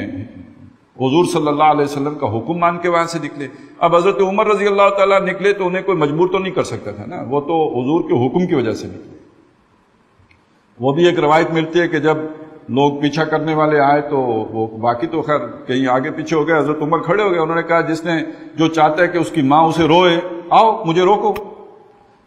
حضور صلی اللہ علیہ وسلم کا حکم مان کے وہاں سے نکلے۔ اب حضرت عمر رضی اللہ تعالیٰ نکلے تو انہیں کوئی مجبور تو نہیں کر سکتا تھا نا، وہ تو حضور کے حکم کی وجہ سے نکلے۔ وہ بھی ایک روایت ملتی ہے کہ جب لوگ پیچھا کرنے والے آئے تو وہ باقی تو خیر کہیں آگے پیچھے ہو گئے، حضرت عمر کھڑے ہو گئے، انہوں نے کہا جس نے جو چاہتا ہے کہ اس کی ماں اسے روئے، آؤ مجھے روکو۔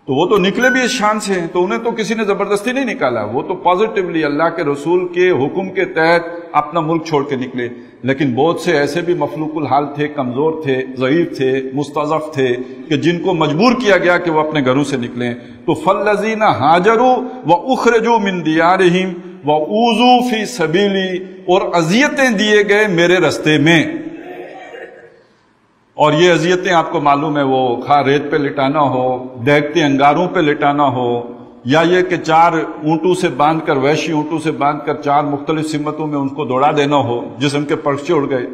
تو وہ تو نکلے بھی اس شان سے ہیں، تو انہیں تو کسی نے زبردستی نہیں نکالا، وہ تو پازیٹیولی اللہ کے رسول کے حکم کے تحت اپنا ملک چھوڑ کے نکلے۔ لیکن بہت سے ایسے بھی مفلوق الحال تھے، کمزور تھے، ضعیف تھے، مستضعف تھے، کہ جن کو مجبور کیا گیا کہ وہ اپنے گھروں سے نکلیں۔ تو فالذین ہاجروا واخرجوا من دیارہم وَأُوذُوا فِي سَبِيلِي، اور اذیتیں دیے گئے میرے رستے میں۔ اور یہ اذیتیں آپ کو معلوم ہے، وہ خواہ ریت پہ لٹانا ہو، دیکھتے انگاروں پہ لٹانا ہو، یا یہ کہ چار اونٹوں سے باندھ کر، وحشی اونٹوں سے باندھ کر چار مختلف سمتوں میں ان کو دوڑا دینا ہو، جسم کے پرچے اڑ گئے،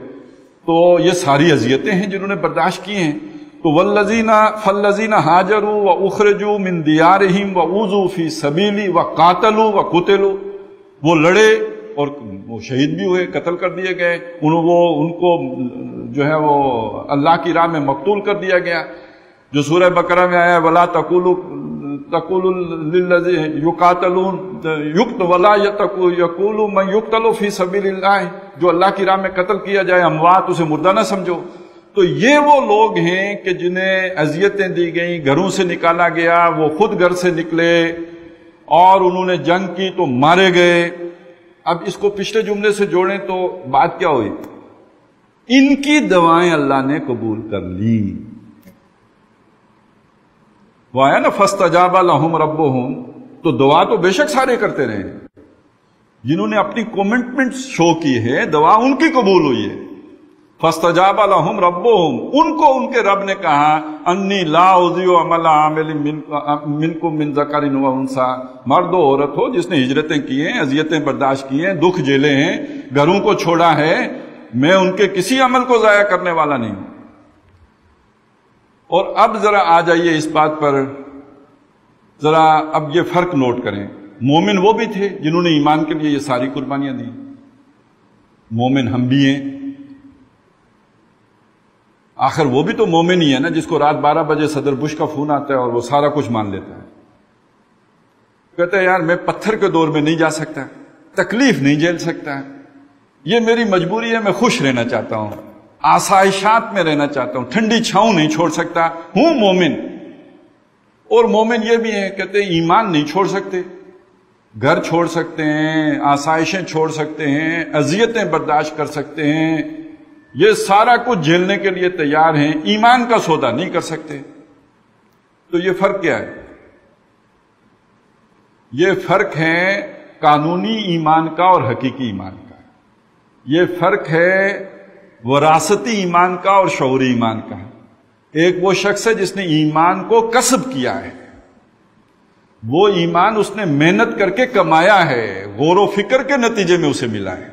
تو یہ ساری اذیتیں ہیں جنہوں نے برداشت کی ہیں۔ تو فالذین ہاجروا واخرجوا من دیارہم وَأُوذُوا فِي سَبِيلِي وَقَاتَلُوا وَقُتِلُوا، وہ لڑے اور وہ شہید بھی ہوئے، قتل کر دیے گئے، ان کو جو ہے وہ اللہ کی راہ میں مقتول کر دیا گیا، جو سورہ بقرہ میں آیا ہے وَلَا تَقُولُوا لِلَّذِينَ يُقَاتَلُونَ وَلَا يَقُولُوا مَن يُقْتَلُ فِي سَبِيلِ اللَّهِ، جو اللہ کی راہ میں قتل کیا جائے اموات، اسے مردہ نہ سمجھو۔ تو یہ وہ لوگ ہیں کہ جنہیں اذیتیں دی گئیں، گھروں سے نکالا گیا، وہ خود گھر سے نکلے اور انہوں نے جنگ کی تو مارے گئے۔ اب اس کو پچھلے جملے سے جوڑیں تو بات کیا ہوئی؟ ان کی دعائیں اللہ نے قبول کر لی۔ وہ آیا نا فَاسْتَجَابَ لَهُمْ رَبُّهُمْ، تو دعا تو بے شک سارے کرتے رہے، جنہوں نے اپنی کمٹمنٹ شو کی ہے، دعا ان کی قبول ہوئی ہے۔ فَاسْتَجَابَ لَهُمْ رَبُّهُمْ، ان کو ان کے رب نے کہا انی لا اضیع عمل عامل منکم من ذکر و انثی، مرد و عورت ہو جس نے ہجرتیں کی ہیں، اذیتیں برداشت کی ہیں، دکھ جھیلے ہیں، گھروں کو چھوڑا ہے، میں ان کے کسی عمل کو ضائع کرنے والا نہیں ہوں۔ اور اب ذرا آ جائیے اس بات پر، ذرا اب یہ فرق نوٹ کریں۔ مومن وہ بھی تھے جنہوں نے ایمان کے لیے یہ ساری قربانیاں دی، مومن ہم بھی ہیں۔ آخر وہ بھی تو مومن ہی ہے نا، جس کو رات 12 بجے صدر بش کا فون آتا ہے اور وہ سارا کچھ مان لیتا ہے، کہتا ہے یار میں پتھر کے دور میں نہیں جا سکتا، تکلیف نہیں جھیل سکتا، یہ میری مجبوری ہے، میں خوش رہنا چاہتا ہوں، آسائشات میں رہنا چاہتا ہوں، ٹھنڈی چھاؤں نہیں چھوڑ سکتا، ہوں مومن۔ اور مومن یہ بھی ہیں، کہتے ہیں ایمان نہیں چھوڑ سکتے، گھر چھوڑ سکتے ہیں، آسائشیں چھوڑ سکتے ہیں، اذیتیں برداشت کر سکتے ہیں، یہ سارا کچھ جھیلنے کے لیے تیار ہیں، ایمان کا سودا نہیں کر سکتے۔ تو یہ فرق کیا ہے؟ یہ فرق ہے قانونی ایمان کا اور حقیقی ایمان کا۔ یہ فرق ہے وراثتی ایمان کا اور شعوری ایمان کا۔ ایک وہ شخص ہے جس نے ایمان کو کسب کیا ہے، وہ ایمان اس نے محنت کر کے کمایا ہے، غور و فکر کے نتیجے میں اسے ملا ہے۔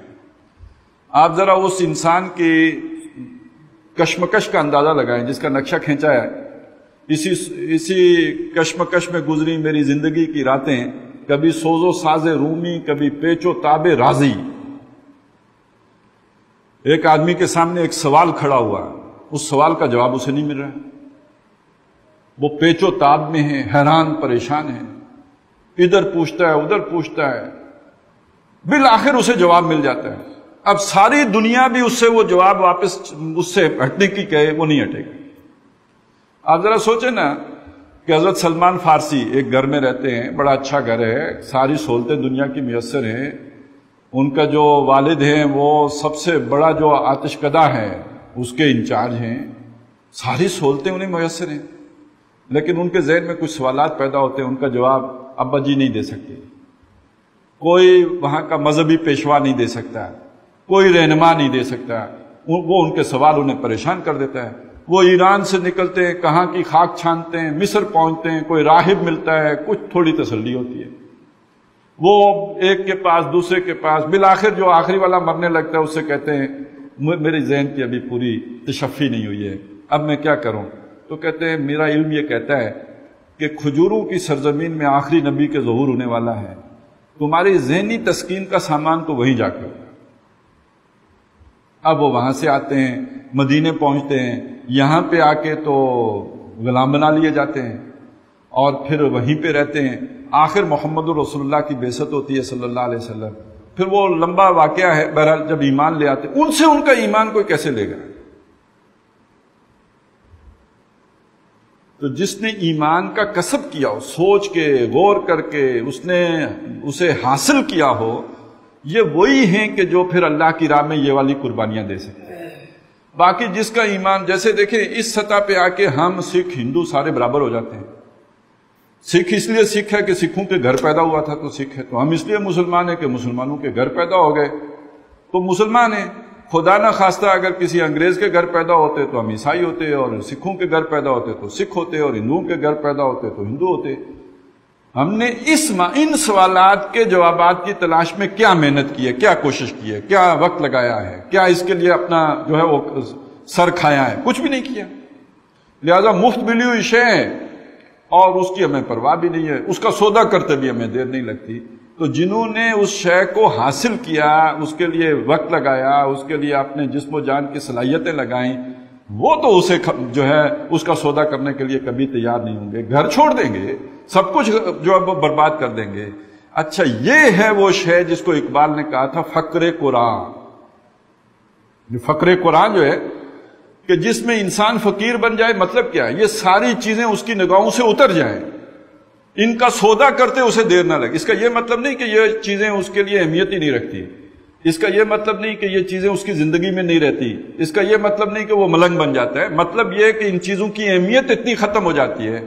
آپ ذرا اس انسان کی کشمکش کا اندازہ لگائیں جس کا نقشہ کھینچا ہے، اسی کشمکش میں گزری میری زندگی کی راتیں، کبھی سوز و ساز رومی، کبھی پیچ و تاب رازی۔ ایک آدمی کے سامنے ایک سوال کھڑا ہوا، اس سوال کا جواب اسے نہیں مل رہا، وہ پیچ و تاب میں ہے، حیران پریشان ہے، ادھر پوچھتا ہے ادھر پوچھتا ہے، بالآخر اسے جواب مل جاتا ہے۔ اب ساری دنیا بھی اس سے وہ جواب واپس اس سے ہٹنے کی کہے، وہ نہیں ہٹے گا۔ آپ ذرا سوچیں نا کہ حضرت سلمان فارسی ایک گھر میں رہتے ہیں، بڑا اچھا گھر ہے، ساری سہولتیں دنیا کی میسر ہیں، ان کا جو والد ہیں وہ سب سے بڑا جو آتش کدہ ہے اس کے انچارج ہیں، ساری سہولتیں انہیں میسر ہیں، لیکن ان کے ذہن میں کچھ سوالات پیدا ہوتے ہیں، ان کا جواب ابا جی نہیں دے سکتے، کوئی وہاں کا مذہبی پیشوا نہیں دے سکتا، کوئی رہنما نہیں دے سکتا، وہ ان کے سوال انہیں پریشان کر دیتا ہے۔ وہ ایران سے نکلتے ہیں، کہاں کی خاک چھانتے ہیں، مصر پہنچتے ہیں، کوئی راہب ملتا ہے، کچھ تھوڑی تسلی ہوتی ہے، وہ ایک کے پاس دوسرے کے پاس، بالآخر جو آخری والا مرنے لگتا ہے اس سے کہتے ہیں میری ذہن کی ابھی پوری تشفی نہیں ہوئی ہے، اب میں کیا کروں؟ تو کہتے ہیں میرا علم یہ کہتا ہے کہ کھجوروں کی سرزمین میں آخری نبی کے ظہور ہونے والا ہے، تمہاری ذہنی تسکین کا سامان تو وہیں جا کے۔ اب وہ وہاں سے آتے ہیں، مدینے پہنچتے ہیں، یہاں پہ آ کے تو غلام بنا لیے جاتے ہیں اور پھر وہیں پہ رہتے ہیں۔ آخر محمد رسول اللہ کی بعثت ہوتی ہے صلی اللہ علیہ وسلم، پھر وہ لمبا واقعہ ہے، بہرحال جب ایمان لے آتے ان سے ان کا ایمان کوئی کیسے لے گا؟ تو جس نے ایمان کا کسب کیا ہو، سوچ کے غور کر کے اس نے اسے حاصل کیا ہو، یہ وہی ہیں کہ جو پھر اللہ کی راہ میں یہ والی قربانیاں دے سکتے ہیں۔ باقی جس کا ایمان، جیسے دیکھیں اس سطح پہ آ کے ہم سکھ ہندو سارے برابر ہو جاتے ہیں۔ سکھ اس لیے سکھ ہے کہ سکھوں کے گھر پیدا ہوا تھا تو سکھ ہے، تو ہم اس لیے مسلمان ہیں کہ مسلمانوں کے گھر پیدا ہو گئے تو مسلمان ہیں۔ خدا نہ خواستہ اگر کسی انگریز کے گھر پیدا ہوتے تو ہم عیسائی ہوتے، اور سکھوں کے گھر پیدا ہوتے تو سکھ ہوتے، اور ہندوؤں کے گھر پیدا ہوتے تو ہندو ہوتے۔ ہم نے ان سوالات کے جوابات کی تلاش میں کیا محنت کی ہے، کیا کوشش کی ہے، کیا وقت لگایا ہے، کیا اس کے لیے اپنا جو ہے وہ سر کھایا ہے؟ کچھ بھی نہیں کیا۔ لہذا مفت ملی ہوئی شے اور اس کی ہمیں پرواہ بھی نہیں ہے، اس کا سودا کرتے بھی ہمیں دیر نہیں لگتی۔ تو جنہوں نے اس شے کو حاصل کیا، اس کے لیے وقت لگایا، اس کے لیے اپنے جسم و جان کی صلاحیتیں لگائیں، وہ تو اسے جو ہے اس کا سودا کرنے کے لیے کبھی تیار نہیں ہوں گے، گھر چھوڑ دیں گے، سب کچھ جو ہے وہ برباد کر دیں گے۔ اچھا، یہ ہے وہ شے جس کو اقبال نے کہا تھا فقر قرآن۔ یہ فقر قرآن جو ہے کہ جس میں انسان فقیر بن جائے، مطلب کیا ہے؟ یہ ساری چیزیں اس کی نگاہوں سے اتر جائیں، ان کا سودا کرتے اسے دیر نہ لگے۔ اس کا یہ مطلب نہیں کہ یہ چیزیں اس کے لیے اہمیت ہی نہیں رکھتی، اس کا یہ مطلب نہیں کہ یہ چیزیں اس کی زندگی میں نہیں رہتی، اس کا یہ مطلب نہیں کہ وہ ملنگ بن جاتا ہے۔ مطلب یہ کہ ان چیزوں کی اہمیت اتنی ختم ہو جاتی ہے،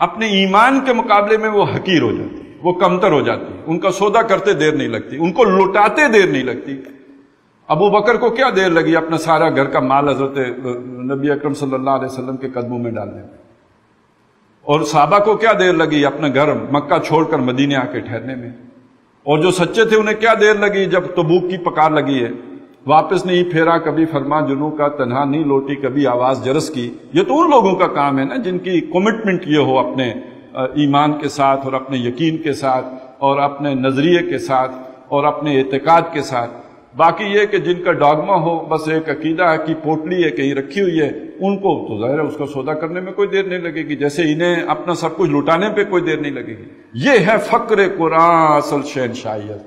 اپنے ایمان کے مقابلے میں وہ حقیر ہو جاتی ہے، وہ کمتر ہو جاتی ہے، ان کا سودا کرتے دیر نہیں لگتی، ان کو لوٹاتے دیر نہیں لگتی۔ ابو بکر کو کیا دیر لگی اپنا سارا گھر کا مال حضرت نبی اکرم صلی اللہ علیہ وسلم کے قدموں میں ڈالنے میں، اور صحابہ کو کیا دیر لگی اپنا گھر مکہ چھوڑ کر مدینے آ کے ٹھہرنے میں، اور جو سچے تھے انہیں کیا دیر لگی جب تبوک کی پکار لگی ہے، واپس نہیں پھیرا کبھی فرما جنوں کا، تنہا نہیں لوٹی کبھی آواز جرس کی۔ یہ تو ان لوگوں کا کام ہے نا جن کی کمٹمنٹ یہ ہو اپنے ایمان کے ساتھ اور اپنے یقین کے ساتھ اور اپنے نظریے کے ساتھ اور اپنے اعتقاد کے ساتھ۔ باقی یہ کہ جن کا ڈاگما ہو، بس ایک عقیدہ کی پوٹلی ہے کہیں رکھی ہوئی ہے، ان کو تو ظاہر ہے اس کا سودا کرنے میں کوئی دیر نہیں لگے گی، جیسے انہیں اپنا سب کچھ لٹانے پہ کوئی دیر نہیں لگے گی۔ یہ ہے فقر قرآن اصل شہنشاہیت،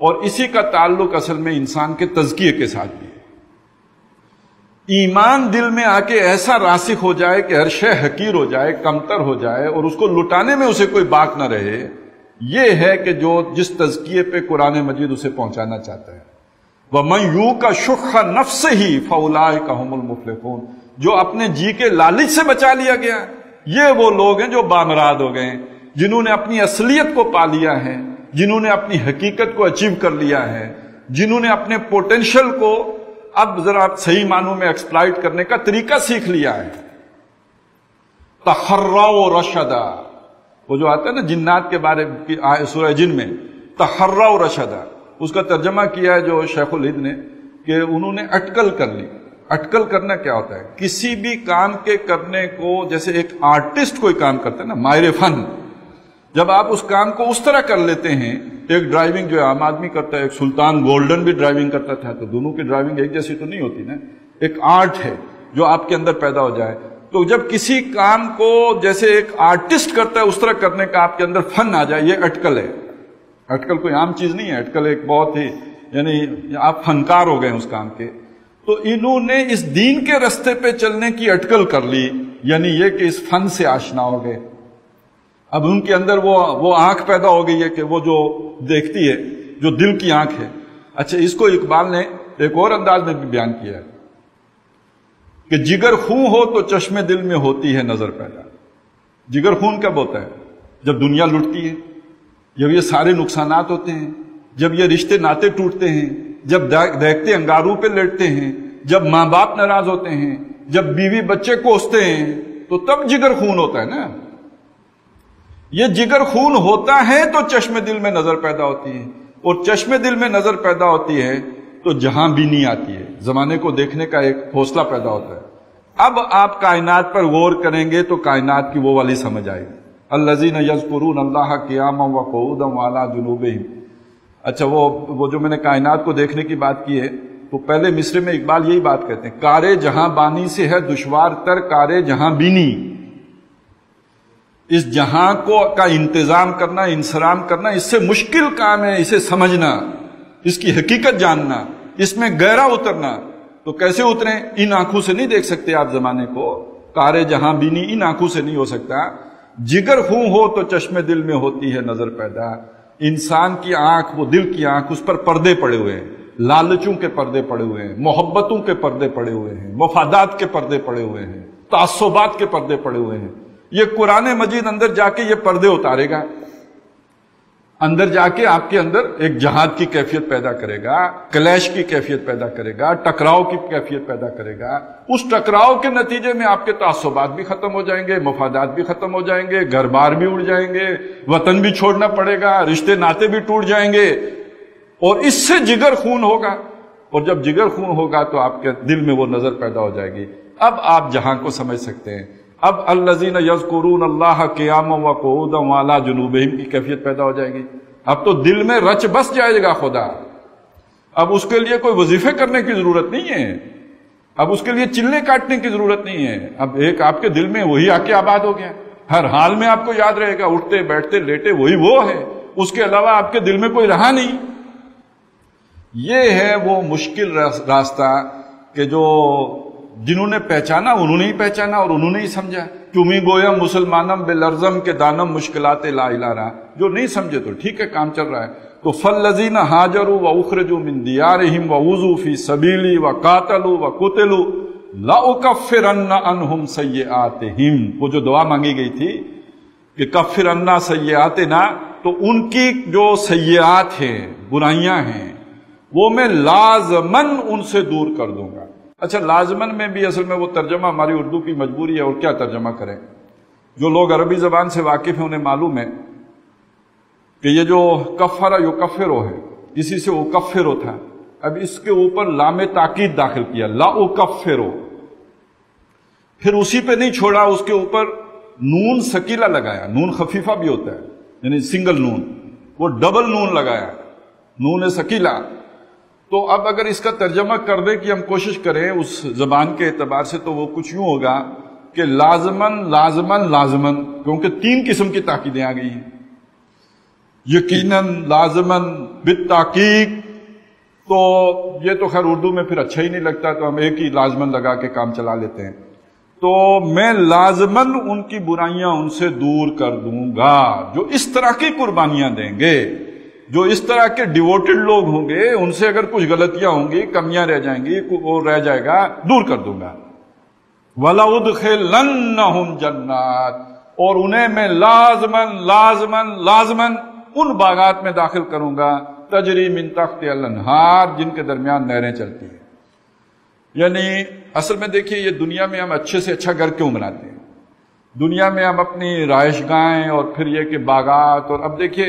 اور اسی کا تعلق اصل میں انسان کے تزکیے کے ساتھ بھی ہے۔ ایمان دل میں آ کے ایسا راسخ ہو جائے کہ ہر شے حقیر ہو جائے، کمتر ہو جائے، اور اس کو لٹانے میں اسے کوئی باک نہ رہے، یہ ہے کہ جو جس تزکیے پہ قرآن مجید اسے پہنچانا چاہتا ہے۔ وَمَن يُوقَ شُحَّ نَفْسِهِ فَأُولَٰئِكَ هُمُ الْمُفْلِحُونَ، جو اپنے جی کے لالچ سے بچا لیا گیا، یہ وہ لوگ ہیں جو بامراد ہو گئے ہیں، جنہوں نے اپنی اصلیت کو پا لیا ہے، جنہوں نے اپنی حقیقت کو اچیو کر لیا ہے، جنہوں نے اپنے پوٹینشل کو اب ذرا صحیح معنوں میں ایکسپلائٹ کرنے کا طریقہ سیکھ لیا ہے۔ تحروا رشدا، وہ جو آتا ہے نا جنات کے بارے کی سورہ جن میں، تحروا رشدا، اس کا ترجمہ کیا ہے جو شیخ الہند نے کہ انہوں نے اٹکل کر لی۔ اٹکل کرنا کیا ہوتا ہے؟ کسی بھی کام کے کرنے کو، جیسے ایک آرٹسٹ کوئی کام کرتا ہے نا، ماہر فن، جب آپ اس کام کو اس طرح کر لیتے ہیں، ایک ڈرائیونگ جو عام آدمی کرتا ہے، ایک سلطان گولڈن بھی ڈرائیونگ کرتا تھا، تو دونوں کی ڈرائیونگ ایک جیسی تو نہیں ہوتی نا، ایک آرٹ ہے جو آپ کے اندر پیدا ہو جائے۔ تو جب کسی کام کو جیسے ایک آرٹسٹ کرتا ہے اس طرح کرنے کا آپ کے اندر فن آ جائے، یہ اٹکل ہے۔ اٹکل کوئی عام چیز نہیں ہے، اٹکل ایک بہت ہی، یعنی آپ فنکار ہو گئے اس کام کے۔ تو انہوں نے اس دین کے رستے پہ چلنے کی اٹکل کر لی، یعنی یہ کہ اس فن سے آشنا ہو گئے۔ اب ان کے اندر وہ آنکھ پیدا ہو گئی ہے کہ وہ جو دیکھتی ہے، جو دل کی آنکھ ہے۔ اچھا، اس کو اقبال نے ایک اور انداز میں بھی بیان کیا ہے کہ جگر خون ہو تو چشم دل میں ہوتی ہے نظر پیدا۔ جگر خون کب ہوتا ہے؟ جب دنیا لٹتی ہے، جب یہ سارے نقصانات ہوتے ہیں، جب یہ رشتے ناتے ٹوٹتے ہیں، جب دیکھتے انگاروں پہ لیٹتے ہیں، جب ماں باپ ناراض ہوتے ہیں، جب بیوی بچے کوستے ہیں، تو تب جگر خون ہوتا ہے نا۔ یہ جگر خون ہوتا ہے تو چشم دل میں نظر پیدا ہوتی ہے، اور چشم دل میں نظر پیدا ہوتی ہے تو جہاں بینی آتی ہے، زمانے کو دیکھنے کا ایک حوصلہ پیدا ہوتا ہے۔ اب آپ کائنات پر غور کریں گے تو کائنات کی وہ والی سمجھ آئے گی، الذین یذکرون اللہ قیاما وقعودا وعلی جنوبہم۔ اچھا، وہ جو میں نے کائنات کو دیکھنے کی بات کی ہے، تو پہلے مصرے میں اقبال یہی بات کہتے ہیں، کار جہاں بانی سے ہے دشوار تر کار جہاں بینی۔ اس جہاں کا انتظام کرنا، انسرام کرنا، اس سے مشکل کام ہے، اسے سمجھنا، اس کی حقیقت جاننا، اس میں گہرا اترنا۔ تو کیسے اتریں؟ ان آنکھوں سے نہیں دیکھ سکتے آپ زمانے کو، کار جہاں بینی ان آنکھوں سے نہیں ہو سکتا۔ جگر خون ہو تو چشم دل میں ہوتی ہے نظر پیدا۔ انسان کی آنکھ، وہ دل کی آنکھ، اس پر پردے پڑے ہوئے ہیں، لالچوں کے پردے پڑے ہوئے ہیں، محبتوں کے پردے پڑے ہوئے ہیں، مفادات کے پردے پڑے ہوئے ہیں، تعصبات کے پردے پڑے ہوئے ہیں۔ یہ قرآن مجید اندر جا کے یہ پردے اتارے گا، اندر جا کے آپ کے اندر ایک جہاد کی کیفیت پیدا کرے گا، کلیش کی کیفیت پیدا کرے گا، ٹکراؤ کی کیفیت پیدا کرے گا۔ اس ٹکراؤ کے نتیجے میں آپ کے تعصبات بھی ختم ہو جائیں گے، مفادات بھی ختم ہو جائیں گے، گھر بار بھی اڑ جائیں گے، وطن بھی چھوڑنا پڑے گا، رشتے ناتے بھی ٹوٹ جائیں گے، اور اس سے جگر خون ہوگا۔ اور جب جگر خون ہوگا تو آپ کے دل میں وہ نظر پیدا ہو جائے گی۔ اب آپ جہاں کو سمجھ سکتے ہیں۔ اب الذین یذکرون اللہ قیاما وقعودا وعلی جنوبہم کی کیفیت پیدا ہو جائے گی۔ اب تو دل میں رچ بس جائے گا خدا۔ اب اس کے لیے کوئی وظیفے کرنے کی ضرورت نہیں ہے، اب اس کے لیے چلے کاٹنے کی ضرورت نہیں ہے۔ اب ایک آپ کے دل میں وہی آ کے آباد ہو گیا، ہر حال میں آپ کو یاد رہے گا، اٹھتے بیٹھتے لیٹے وہی وہ ہے، اس کے علاوہ آپ کے دل میں کوئی رہا نہیں۔ یہ ہے وہ مشکل راستہ کہ جو جنہوں نے پہچانا انہوں نے ہی پہچانا اور انہوں نے ہی سمجھا۔ تمہیں گویا مسلمانم بالارزم کے دانم مشکلات لا الہ رہا، جو نہیں سمجھے تو ٹھیک ہے، کام چل رہا ہے۔ تو فالذین ہاجروا واخرجوا من دیارہم ووضوا فی سبیلی وقاتلوا وقتلوا لاکفرن عنہم سیئاتہم، وہ جو دعا مانگی گئی تھی کہ کفر عنا سیئاتنا، تو ان کی جو سیئات ہیں، برائیاں ہیں، وہ میں لازماً ان سے دور کر دوں گا۔ اچھا، لازماً میں بھی اصل میں وہ ترجمہ ہماری اردو کی مجبوری ہے، اور کیا ترجمہ کریں؟ جو لوگ عربی زبان سے واقف ہیں انہیں معلوم ہے کہ یہ جو کفر یکفرو ہے، اسی سے اکفرو تھا، اب اس کے اوپر لام تاکید داخل کیا، لا اکفرو، پھر اسی پہ نہیں چھوڑا، اس کے اوپر نون ثقیلہ لگایا، نون خفیفہ بھی ہوتا ہے یعنی سنگل نون، وہ ڈبل نون لگایا، نون ثقیلہ۔ تو اب اگر اس کا ترجمہ کر دیں کہ ہم کوشش کریں اس زبان کے اعتبار سے، تو وہ کچھ یوں ہوگا کہ لازماً لازماً لازماً، کیونکہ تین قسم کی تاکیدیں آ گئی ہیں، یقیناً، لازماً، بالتحقیق، تو یہ تو خیر اردو میں پھر اچھا ہی نہیں لگتا، تو ہم ایک ہی لازمن لگا کے کام چلا لیتے ہیں. تو میں لازمن ان کی برائیاں ان سے دور کر دوں گا. جو اس طرح کی قربانیاں دیں گے، جو اس طرح کے ڈیووٹڈ لوگ ہوں گے، ان سے اگر کچھ غلطیاں ہوں گی، کمیاں رہ جائیں گی، وہ رہ جائے گا، دور کر دوں گا. وَلَأُدْخِلَنَّهُمْ جَنَّاتٍ، اور انہیں میں لازمن ان باغات میں داخل کروں گا، تجری من تحتہا الانہار، جن کے درمیان نہریں چلتی ہیں. یعنی اصل میں دیکھیے، یہ دنیا میں ہم اچھے سے اچھا گھر کیوں بناتے ہیں؟ دنیا میں ہم اپنی رہائش گاہیں اور پھر یہ کہ باغات، اور اب دیکھیے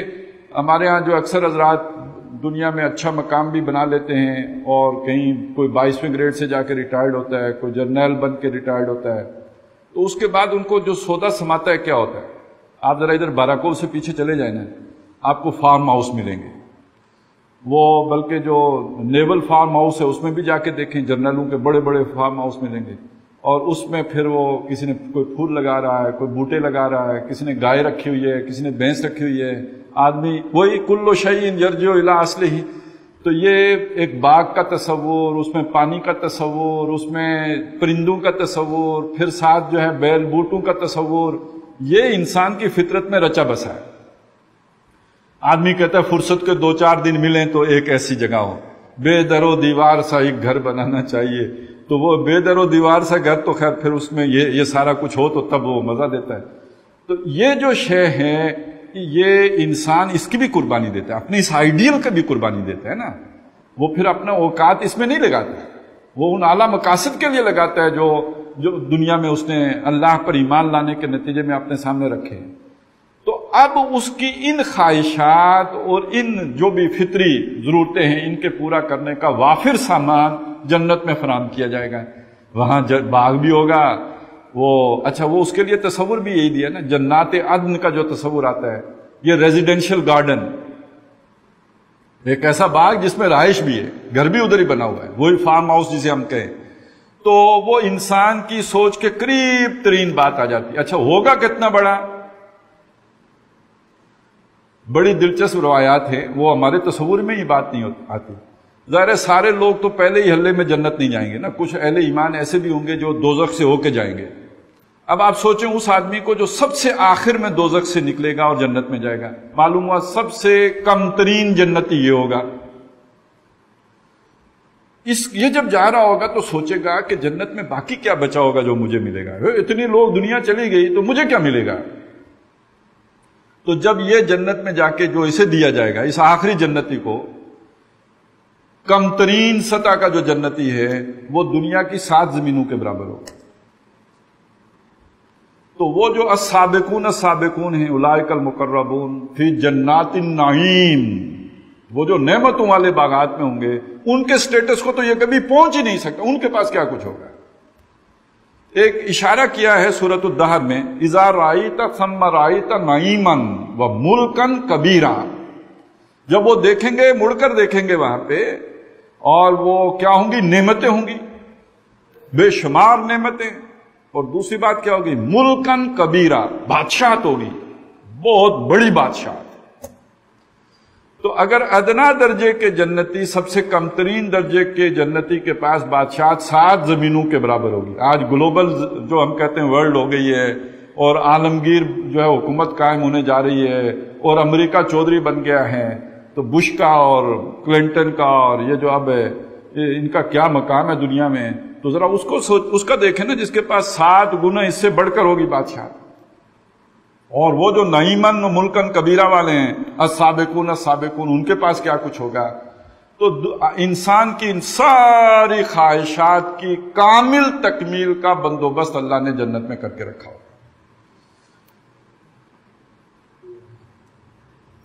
ہمارے ہاں جو اکثر حضرات دنیا میں اچھا مقام بھی بنا لیتے ہیں، اور کہیں کوئی 22ویں گریڈ سے جا کے ریٹائرڈ ہوتا ہے، کوئی جرنیل بن کے ریٹائرڈ ہوتا ہے، تو اس کے بعد ان کو جو سودا سماتا ہے کیا ہوتا ہے؟ آپ ذرا ادھر باراکول سے پیچھے چلے جائیں نا، آپ کو فارم ہاؤس ملیں گے. وہ بلکہ جو نیول فارم ہاؤس ہے اس میں بھی جا کے دیکھیں، جرنلوں کے بڑے بڑے فارم ہاؤس ملیں گے، اور اس میں پھر وہ کسی نے کوئی پھول لگا رہا ہے، کوئی بوٹے لگا رہا ہے، کسی نے گائے رکھی ہوئی ہے، کسی نے بھینس رکھی ہوئی ہے. آدمی وہی کل شیء یرجع الی اصلہ. تو یہ ایک باغ کا تصور، اس میں پانی کا تصور، اس میں پرندوں کا تصور، پھر ساتھ جو ہے بیل بوٹوں کا تصور، یہ انسان کی فطرت میں رچا بسا ہے. آدمی کہتا ہے فرصت کے 2-4 دن ملیں تو ایک ایسی جگہ ہو، بے در و دیوار سا ایک گھر بنانا چاہیے. تو وہ بے در و دیوار سا گھر تو خیر پھر اس میں یہ سارا کچھ ہو تو تب وہ مزہ دیتا ہے. تو یہ جو شے ہے، یہ انسان اس کی بھی قربانی دیتا ہے، اپنے اس آئیڈیل کا بھی قربانی دیتا ہے نا. وہ پھر اپنا اوقات اس میں نہیں لگاتا، وہ ان اعلیٰ مقاصد کے لیے لگاتا ہے جو دنیا میں اس نے اللہ پر ایمان لانے کے نتیجے میں اپنے سامنے رکھے. تو اب اس کی ان خواہشات اور ان جو بھی فطری ضرورتیں ہیں، ان کے پورا کرنے کا وافر سامان جنت میں فراہم کیا جائے گا. وہاں باغ بھی ہوگا. وہ اچھا، وہ اس کے لیے تصور بھی یہی دیا نا، جنات عدن کا جو تصور آتا ہے، یہ ریزیڈینشل گارڈن، ایک ایسا باغ جس میں رہائش بھی ہے، گھر بھی ادھر ہی بنا ہوا ہے، وہی فارم ہاؤس جسے ہم کہیں. تو وہ انسان کی سوچ کے قریب ترین بات آ جاتی ہے. اچھا ہوگا کتنا بڑا؟ بڑی دلچسپ روایات ہیں، وہ ہمارے تصور میں ہی بات نہیں آتی. ظاہر ہے سارے لوگ تو پہلے ہی حلے میں جنت نہیں جائیں گے نا، کچھ اہل ایمان ایسے بھی ہوں گے جو دوزخ سے ہو کے جائیں گے. اب آپ سوچیں اس آدمی کو جو سب سے آخر میں دوزخ سے نکلے گا اور جنت میں جائے گا، معلوم ہوا سب سے کم ترین جنتی یہ ہوگا. یہ جب جا رہا ہوگا تو سوچے گا کہ جنت میں باقی کیا بچا ہوگا جو مجھے ملے گا، اتنی لوگ دنیا چلی گئی تو مجھے کیا ملے گا. تو جب یہ جنت میں جا کے جو اسے دیا جائے گا، اس آخری جنتی کو، کم ترین سطح کا جو جنتی ہے وہ دنیا کی 7 زمینوں کے برابر ہوگا. تو وہ جو السابقون ہیں، اولئک المقربون فی جنات النعیم، وہ جو نعمتوں والے باغات میں ہوں گے، ان کے سٹیٹس کو تو یہ کبھی پہنچ ہی نہیں سکتا. ان کے پاس کیا کچھ ہوگا؟ ایک اشارہ کیا ہے سورۃ الدہر میں، اذا رأیت ثم رأیت نعیما وملکا کبیرا. جب وہ دیکھیں گے، مڑ کر دیکھیں گے وہاں پہ، اور وہ کیا ہوں گی؟ نعمتیں ہوں گی، بے شمار نعمتیں. اور دوسری بات کیا ہوگی؟ ملکن کبیرہ، بادشاہت ہوگی، بہت بڑی بادشاہت. تو اگر ادنا درجے کے جنتی سب سے کم ترین درجے کے جنتی کے پاس بادشاہت 7 زمینوں کے برابر ہوگی. آج گلوبل جو ہم کہتے ہیں ورلڈ ہو گئی ہے، اور عالمگیر جو ہے حکومت قائم ہونے جا رہی ہے، اور امریکہ چودھری بن گیا ہے، تو بش کا اور کلنٹن کا اور یہ جو اب ہے، ان کا کیا مقام ہے دنیا میں. تو ذرا اس کا دیکھیں نا، جس کے پاس 7 گنا اس سے بڑھ کر ہوگی بادشاہ. اور وہ جو نعیمن و ملکن کبیرہ والے ہیں، السابقون، ان کے پاس کیا کچھ ہوگا. تو انسان کی ان ساری خواہشات کی کامل تکمیل کا بندوبست اللہ نے جنت میں کر کے رکھا ہو.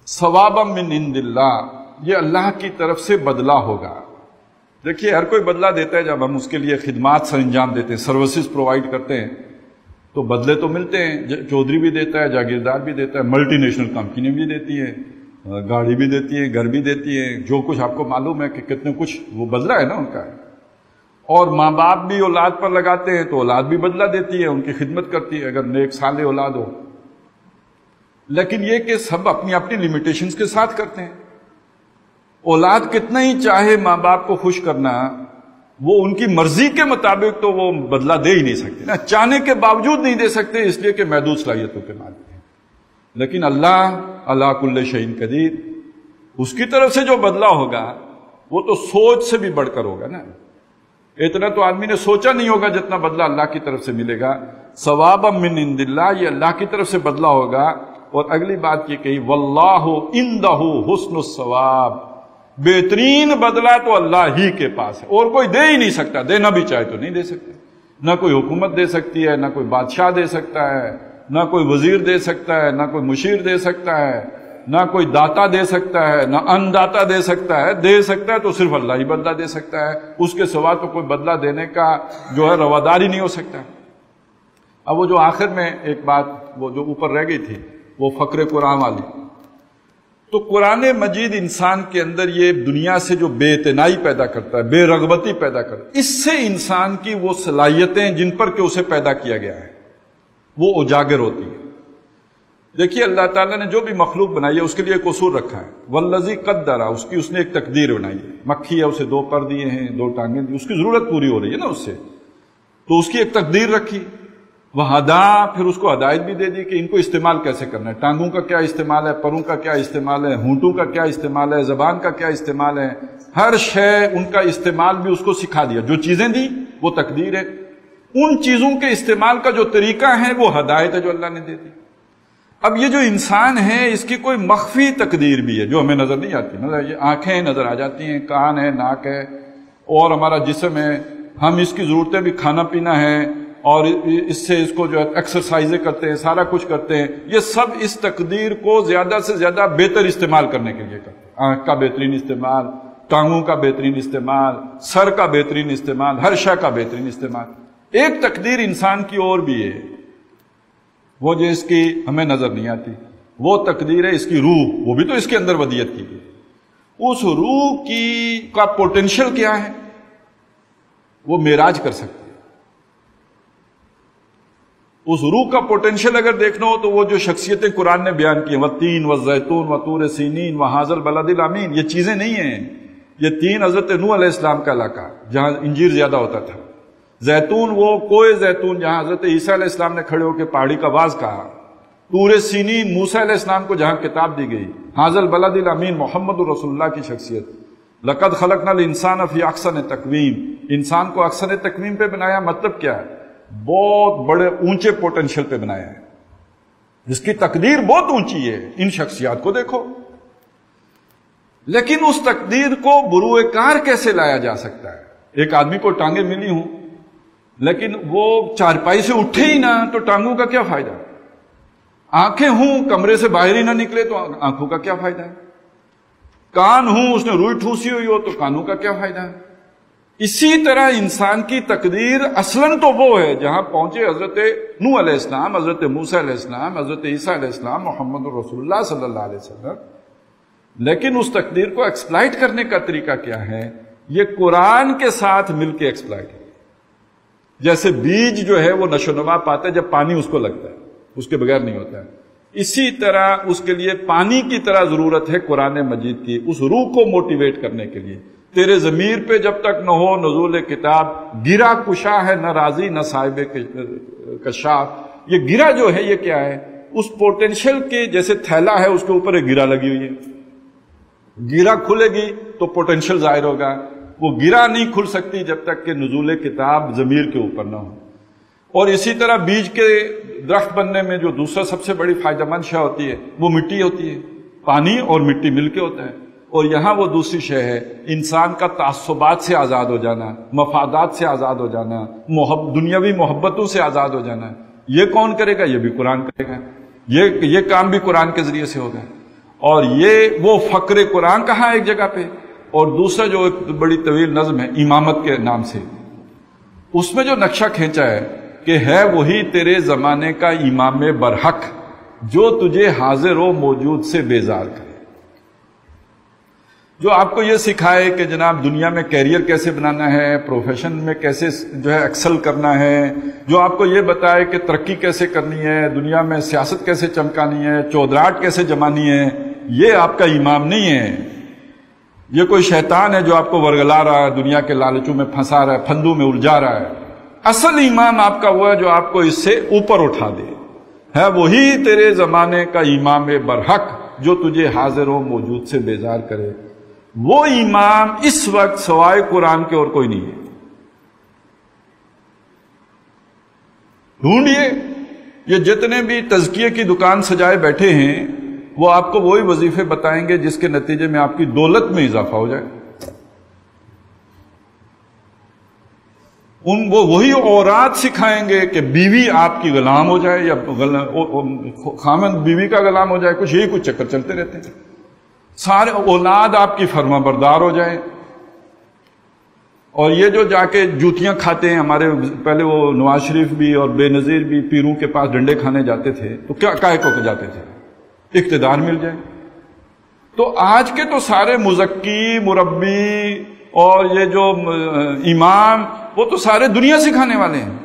ثوابا من عند اللہ، یہ اللہ کی طرف سے بدلہ ہوگا. دیکھیے ہر کوئی بدلہ دیتا ہے، جب ہم اس کے لیے خدمات سر انجام دیتے ہیں، سروسز پرووائڈ کرتے ہیں، تو بدلے تو ملتے ہیں. چودھری بھی دیتا ہے، جاگیردار بھی دیتا ہے، ملٹی نیشنل کمپنی بھی دیتی ہے، گاڑی بھی دیتی ہے، گھر بھی دیتی ہے، جو کچھ آپ کو معلوم ہے کہ کتنے کچھ وہ بدلہ ہے نا ان کا. اور ماں باپ بھی اولاد پر لگاتے ہیں تو اولاد بھی بدلہ دیتی ہے، ان کی خدمت کرتی ہے اگر نیک صالح اولاد ہو. لیکن یہ کہ سب اپنی اپنی لمیٹیشنز کے ساتھ کرتے ہیں. اولاد کتنا ہی چاہے ماں باپ کو خوش کرنا، وہ ان کی مرضی کے مطابق تو وہ بدلہ دے ہی نہیں سکتے نا، چاہنے کے باوجود نہیں دے سکتے، اس لیے کہ محدود صلاحیتوں کے مالک ہیں۔ لیکن اللہ علی کل شیء قدیر، اس کی طرف سے جو بدلہ ہوگا وہ تو سوچ سے بھی بڑھ کر ہوگا نا۔ اتنا تو آدمی نے سوچا نہیں ہوگا جتنا بدلہ اللہ کی طرف سے ملے گا۔ ثوابا من عند اللہ، یہ اللہ کی طرف سے بدلہ ہوگا۔ اور اگلی بات یہ کہی واللہ عندہ حسن الثواب، بہترین بدلہ تو اللہ ہی کے پاس ہے، اور کوئی دے ہی نہیں سکتا، دینا بھی چاہے تو نہیں دے سکتا۔ نہ کوئی حکومت دے سکتی ہے، نہ کوئی بادشاہ دے سکتا ہے، نہ کوئی وزیر دے سکتا ہے، نہ کوئی مشیر دے سکتا ہے، نہ کوئی داتا دے سکتا ہے، نہ ان داتا دے سکتا ہے۔ دے سکتا ہے تو صرف اللہ ہی بدلہ دے سکتا ہے، اس کے سوا تو کوئی بدلہ دینے کا جو ہے روادار ہی نہیں ہو سکتا۔ اب وہ جو آخر میں ایک بات وہ جو اوپر رہ گئی تھی، وہ فقر قرآن والی، تو قرآن مجید انسان کے اندر یہ دنیا سے جو بے اعتنائی پیدا کرتا ہے، بے رغبتی پیدا کرتا ہے، اس سے انسان کی وہ صلاحیتیں جن پر کہ اسے پیدا کیا گیا ہے وہ اجاگر ہوتی ہیں۔ دیکھیے اللہ تعالیٰ نے جو بھی مخلوق بنائی ہے اس کے لیے ایک اصول رکھا ہے، والذی قدر، اس نے ایک تقدیر بنائی ہے۔ مکھی ہے، اسے 2 پر دیے ہیں، 2 ٹانگیں دی، اس کی ضرورت پوری ہو رہی ہے نا اس سے، تو اس کی ایک تقدیر رکھی۔ وہدا، پھر اس کو ہدایت بھی دے دی کہ ان کو استعمال کیسے کرنا ہے، ٹانگوں کا کیا استعمال ہے، پروں کا کیا استعمال ہے، ہونٹوں کا کیا استعمال ہے، زبان کا کیا استعمال ہے، ہر شے ان کا استعمال بھی اس کو سکھا دیا۔ جو چیزیں دی وہ تقدیر ہے، ان چیزوں کے استعمال کا جو طریقہ ہے وہ ہدایت ہے جو اللہ نے دے دی۔ اب یہ جو انسان ہے اس کی کوئی مخفی تقدیر بھی ہے جو ہمیں نظر نہیں آتی، مطلب یہ آنکھیں نظر آ جاتی ہیں، کان ہے، ناک ہے، اور ہمارا جسم ہے، ہم اس کی ضرورتیں بھی کھانا پینا ہے، اور اس سے اس کو جو ہے ایکسرسائزیں کرتے ہیں، سارا کچھ کرتے ہیں، یہ سب اس تقدیر کو زیادہ سے زیادہ بہتر استعمال کرنے کے لیے کرتے ہیں۔ آنکھ کا بہترین استعمال، ٹانگوں کا بہترین استعمال، سر کا بہترین استعمال، ہر شے کا بہترین استعمال۔ ایک تقدیر انسان کی اور بھی ہے، وہ جو اس کی ہمیں نظر نہیں آتی، وہ تقدیر ہے اس کی روح، وہ بھی تو اس کے اندر ودیت کی گئی۔ اس روح کی کا پوٹینشل کیا ہے، وہ معراج کر سکتی ہے۔ اس روح کا پوٹینشل اگر دیکھنا ہو تو وہ جو شخصیتیں قرآن نے بیان کی ہیں، والتین والزیتون وطور سینین وہذا البلد الامین، یہ چیزیں نہیں ہیں، یہ 3 حضرت نوح علیہ السلام کا علاقہ جہاں انجیر زیادہ ہوتا تھا، زیتون وہ کوہ زیتون جہاں حضرت عیسیٰ علیہ السلام نے کھڑے ہو کے پہاڑی کا واز کہا، طور سینین موسیٰ علیہ السلام کو جہاں کتاب دی گئی، ھذا البلد الامین محمد رسول اللہ کی شخصیت، لقد خلقنا الانسان فی احسن تقویم، انسان کو احسن تقویم پہ بنایا، مطلب کیا ہے، بہت بڑے اونچے پوٹینشل پہ بنایا ہے، جس کی تقدیر بہت اونچی ہے۔ ان شخصیات کو دیکھو، لیکن اس تقدیر کو بروئے کار کیسے لایا جا سکتا ہے؟ ایک آدمی کو ٹانگیں ملی ہوں لیکن وہ چارپائی سے اٹھے ہی نہ تو ٹانگوں کا کیا فائدہ؟ آنکھیں ہوں کمرے سے باہر ہی نہ نکلے تو آنکھوں کا کیا فائدہ ہے؟ کان ہوں اس نے روئی ٹھوسی ہوئی ہو تو کانوں کا کیا فائدہ ہے؟ اسی طرح انسان کی تقدیر اصلاً تو وہ ہے جہاں پہنچے حضرت نوح علیہ السلام، حضرت موسیٰ علیہ السلام، حضرت عیسیٰ علیہ السلام، محمد رسول اللہ صلی اللہ علیہ وسلم۔ لیکن اس تقدیر کو ایکسپلائٹ کرنے کا طریقہ کیا ہے؟ یہ قرآن کے ساتھ مل کے ایکسپلائٹ ہے۔ جیسے بیج جو ہے وہ نشو نما پاتا ہے جب پانی اس کو لگتا ہے، اس کے بغیر نہیں ہوتا ہے، اسی طرح اس کے لیے پانی کی طرح ضرورت ہے قرآن مجید کی، اس روح کو موٹیویٹ کرنے کے لیے۔ تیرے ضمیر پہ جب تک نہ ہو نزول کتاب، گرا کشا ہے نہ راضی نہ صاحب کشاف، یہ گرا جو ہے یہ کیا ہے؟ اس پوٹینشل کے جیسے تھیلا ہے اس کے اوپر ایک گرا لگی ہوئی ہے، گرا کھلے گی تو پوٹینشل ظاہر ہوگا، وہ گرا نہیں کھل سکتی جب تک کہ نزول کتاب ضمیر کے اوپر نہ ہو۔ اور اسی طرح بیج کے درخت بننے میں جو دوسرا سب سے بڑی فائدہ مند شے ہوتی ہے وہ مٹی ہوتی ہے، پانی اور مٹی مل کے ہوتا ہے۔ اور یہاں وہ دوسری شے ہے انسان کا تعصبات سے آزاد ہو جانا، مفادات سے آزاد ہو جانا، دنیاوی محبتوں سے آزاد ہو جانا۔ یہ کون کرے گا؟ یہ بھی قرآن کرے گا، یہ کام بھی قرآن کے ذریعے سے ہوگا۔ اور یہ وہ فقر قرآن کہا ایک جگہ پہ، اور دوسرا جو ایک بڑی طویل نظم ہے امامت کے نام سے، اس میں جو نقشہ کھینچا ہے کہ ہے وہی تیرے زمانے کا امام برحق جو تجھے حاضر و موجود سے بیزار کرے، جو آپ کو یہ سکھائے کہ جناب دنیا میں کیریئر کیسے بنانا ہے، پروفیشن میں کیسے جو ہے ایکسل کرنا ہے، جو آپ کو یہ بتائے کہ ترقی کیسے کرنی ہے، دنیا میں سیاست کیسے چمکانی ہے، چودراہٹ کیسے جمانی ہے، یہ آپ کا امام نہیں ہے۔ یہ کوئی شیطان ہے جو آپ کو ورگلا رہا ہے، دنیا کے لالچوں میں پھنسا رہا ہے، پھندوں میں الجھا رہا ہے۔ اصل ایمان آپ کا وہ ہے جو آپ کو اس سے اوپر اٹھا دے، ہے وہی تیرے زمانے کا امام برحق جو تجھے حاضر و موجود سے بیزار کرے۔ وہ امام اس وقت سوائے قرآن کے اور کوئی نہیں ہے۔ ڈھونڈیے، یہ جتنے بھی تزکیے کی دکان سجائے بیٹھے ہیں وہ آپ کو وہی وظیفے بتائیں گے جس کے نتیجے میں آپ کی دولت میں اضافہ ہو جائے۔ وہ وہی اورات سکھائیں گے کہ بیوی آپ کی غلام ہو جائے یا خامند بیوی کا غلام ہو جائے، یہی کچھ چکر چلتے رہتے ہیں۔ سارے اولاد آپ کی فرما بردار ہو جائے۔ اور یہ جو جا کے جوتیاں کھاتے ہیں، ہمارے پہلے وہ نواز شریف بھی اور بے نظیر بھی پیروں کے پاس ڈنڈے کھانے جاتے تھے، تو کیا کاہے کو جاتے تھے؟ اقتدار مل جائے۔ تو آج کے تو سارے مزکی، مربی اور یہ جو امام، وہ تو سارے دنیا سکھانے والے ہیں۔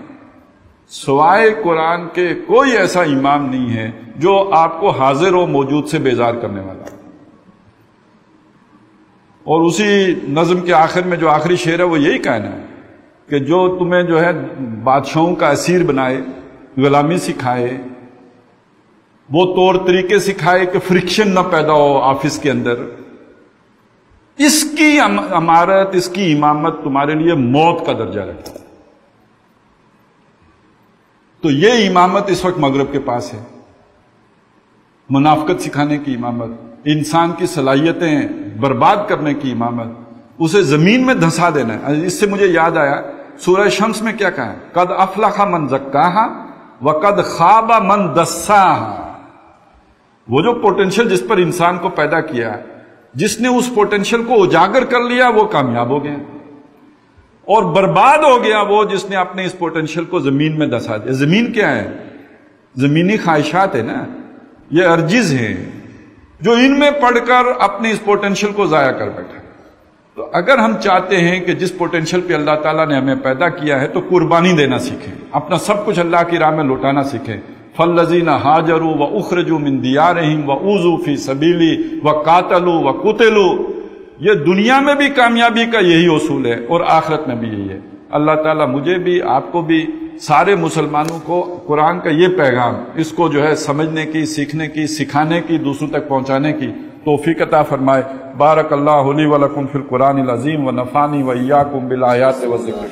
سوائے قرآن کے کوئی ایسا امام نہیں ہے جو آپ کو حاضر و موجود سے بیزار کرنے والا ہے۔ اور اسی نظم کے آخر میں جو آخری شعر ہے وہ یہی کہنا ہے کہ جو تمہیں جو ہے بادشاہوں کا اسیر بنائے، غلامی سکھائے، وہ طور طریقے سکھائے کہ فرکشن نہ پیدا ہو آفس کے اندر، اس کی امارت، اس کی امامت تمہارے لیے موت کا درجہ رکھتا ہے۔ تو یہ امامت اس وقت مغرب کے پاس ہے، منافقت سکھانے کی امامت، انسان کی صلاحیتیں برباد کرنے کی امامت، اسے زمین میں دھسا دینا ہے۔ اس سے مجھے یاد آیا سورہ شمس میں کیا کہا ہے؟ قد افلح من زکاہا وقد خاب من دساہا۔ وہ جو پوٹینشل جس پر انسان کو پیدا کیا ہے، جس نے اس پوٹینشل کو اجاگر کر لیا وہ کامیاب ہو گیا، اور برباد ہو گیا وہ جس نے اپنے اس پوٹینشل کو زمین میں دھسا دیا۔ زمین کیا ہے؟ زمینی خواہشات ہے نا، یہ ارجز ہیں جو ان میں پڑھ کر اپنے اس پوٹینشل کو ضائع کر بیٹھا۔ تو اگر ہم چاہتے ہیں کہ جس پوٹینشل پہ اللہ تعالیٰ نے ہمیں پیدا کیا ہے تو قربانی دینا سیکھیں، اپنا سب کچھ اللہ کی راہ میں لوٹانا سیکھیں۔ فالذین ہاجروا واخرجوا من دیارہم واوذوا فی سبیلی وقاتلوا وقتلوا، یہ دنیا میں بھی کامیابی کا یہی اصول ہے اور آخرت میں بھی یہی ہے۔ اللہ تعالیٰ مجھے بھی، آپ کو بھی، سارے مسلمانوں کو قرآن کا یہ پیغام، اس کو جو ہے سمجھنے کی، سیکھنے کی، سکھانے کی، دوسروں تک پہنچانے کی توفیق عطا فرمائے۔ بارک اللہ لی و لکم فی القرآن العظیم ونفعنی و ایاکم بالآیات والذکر۔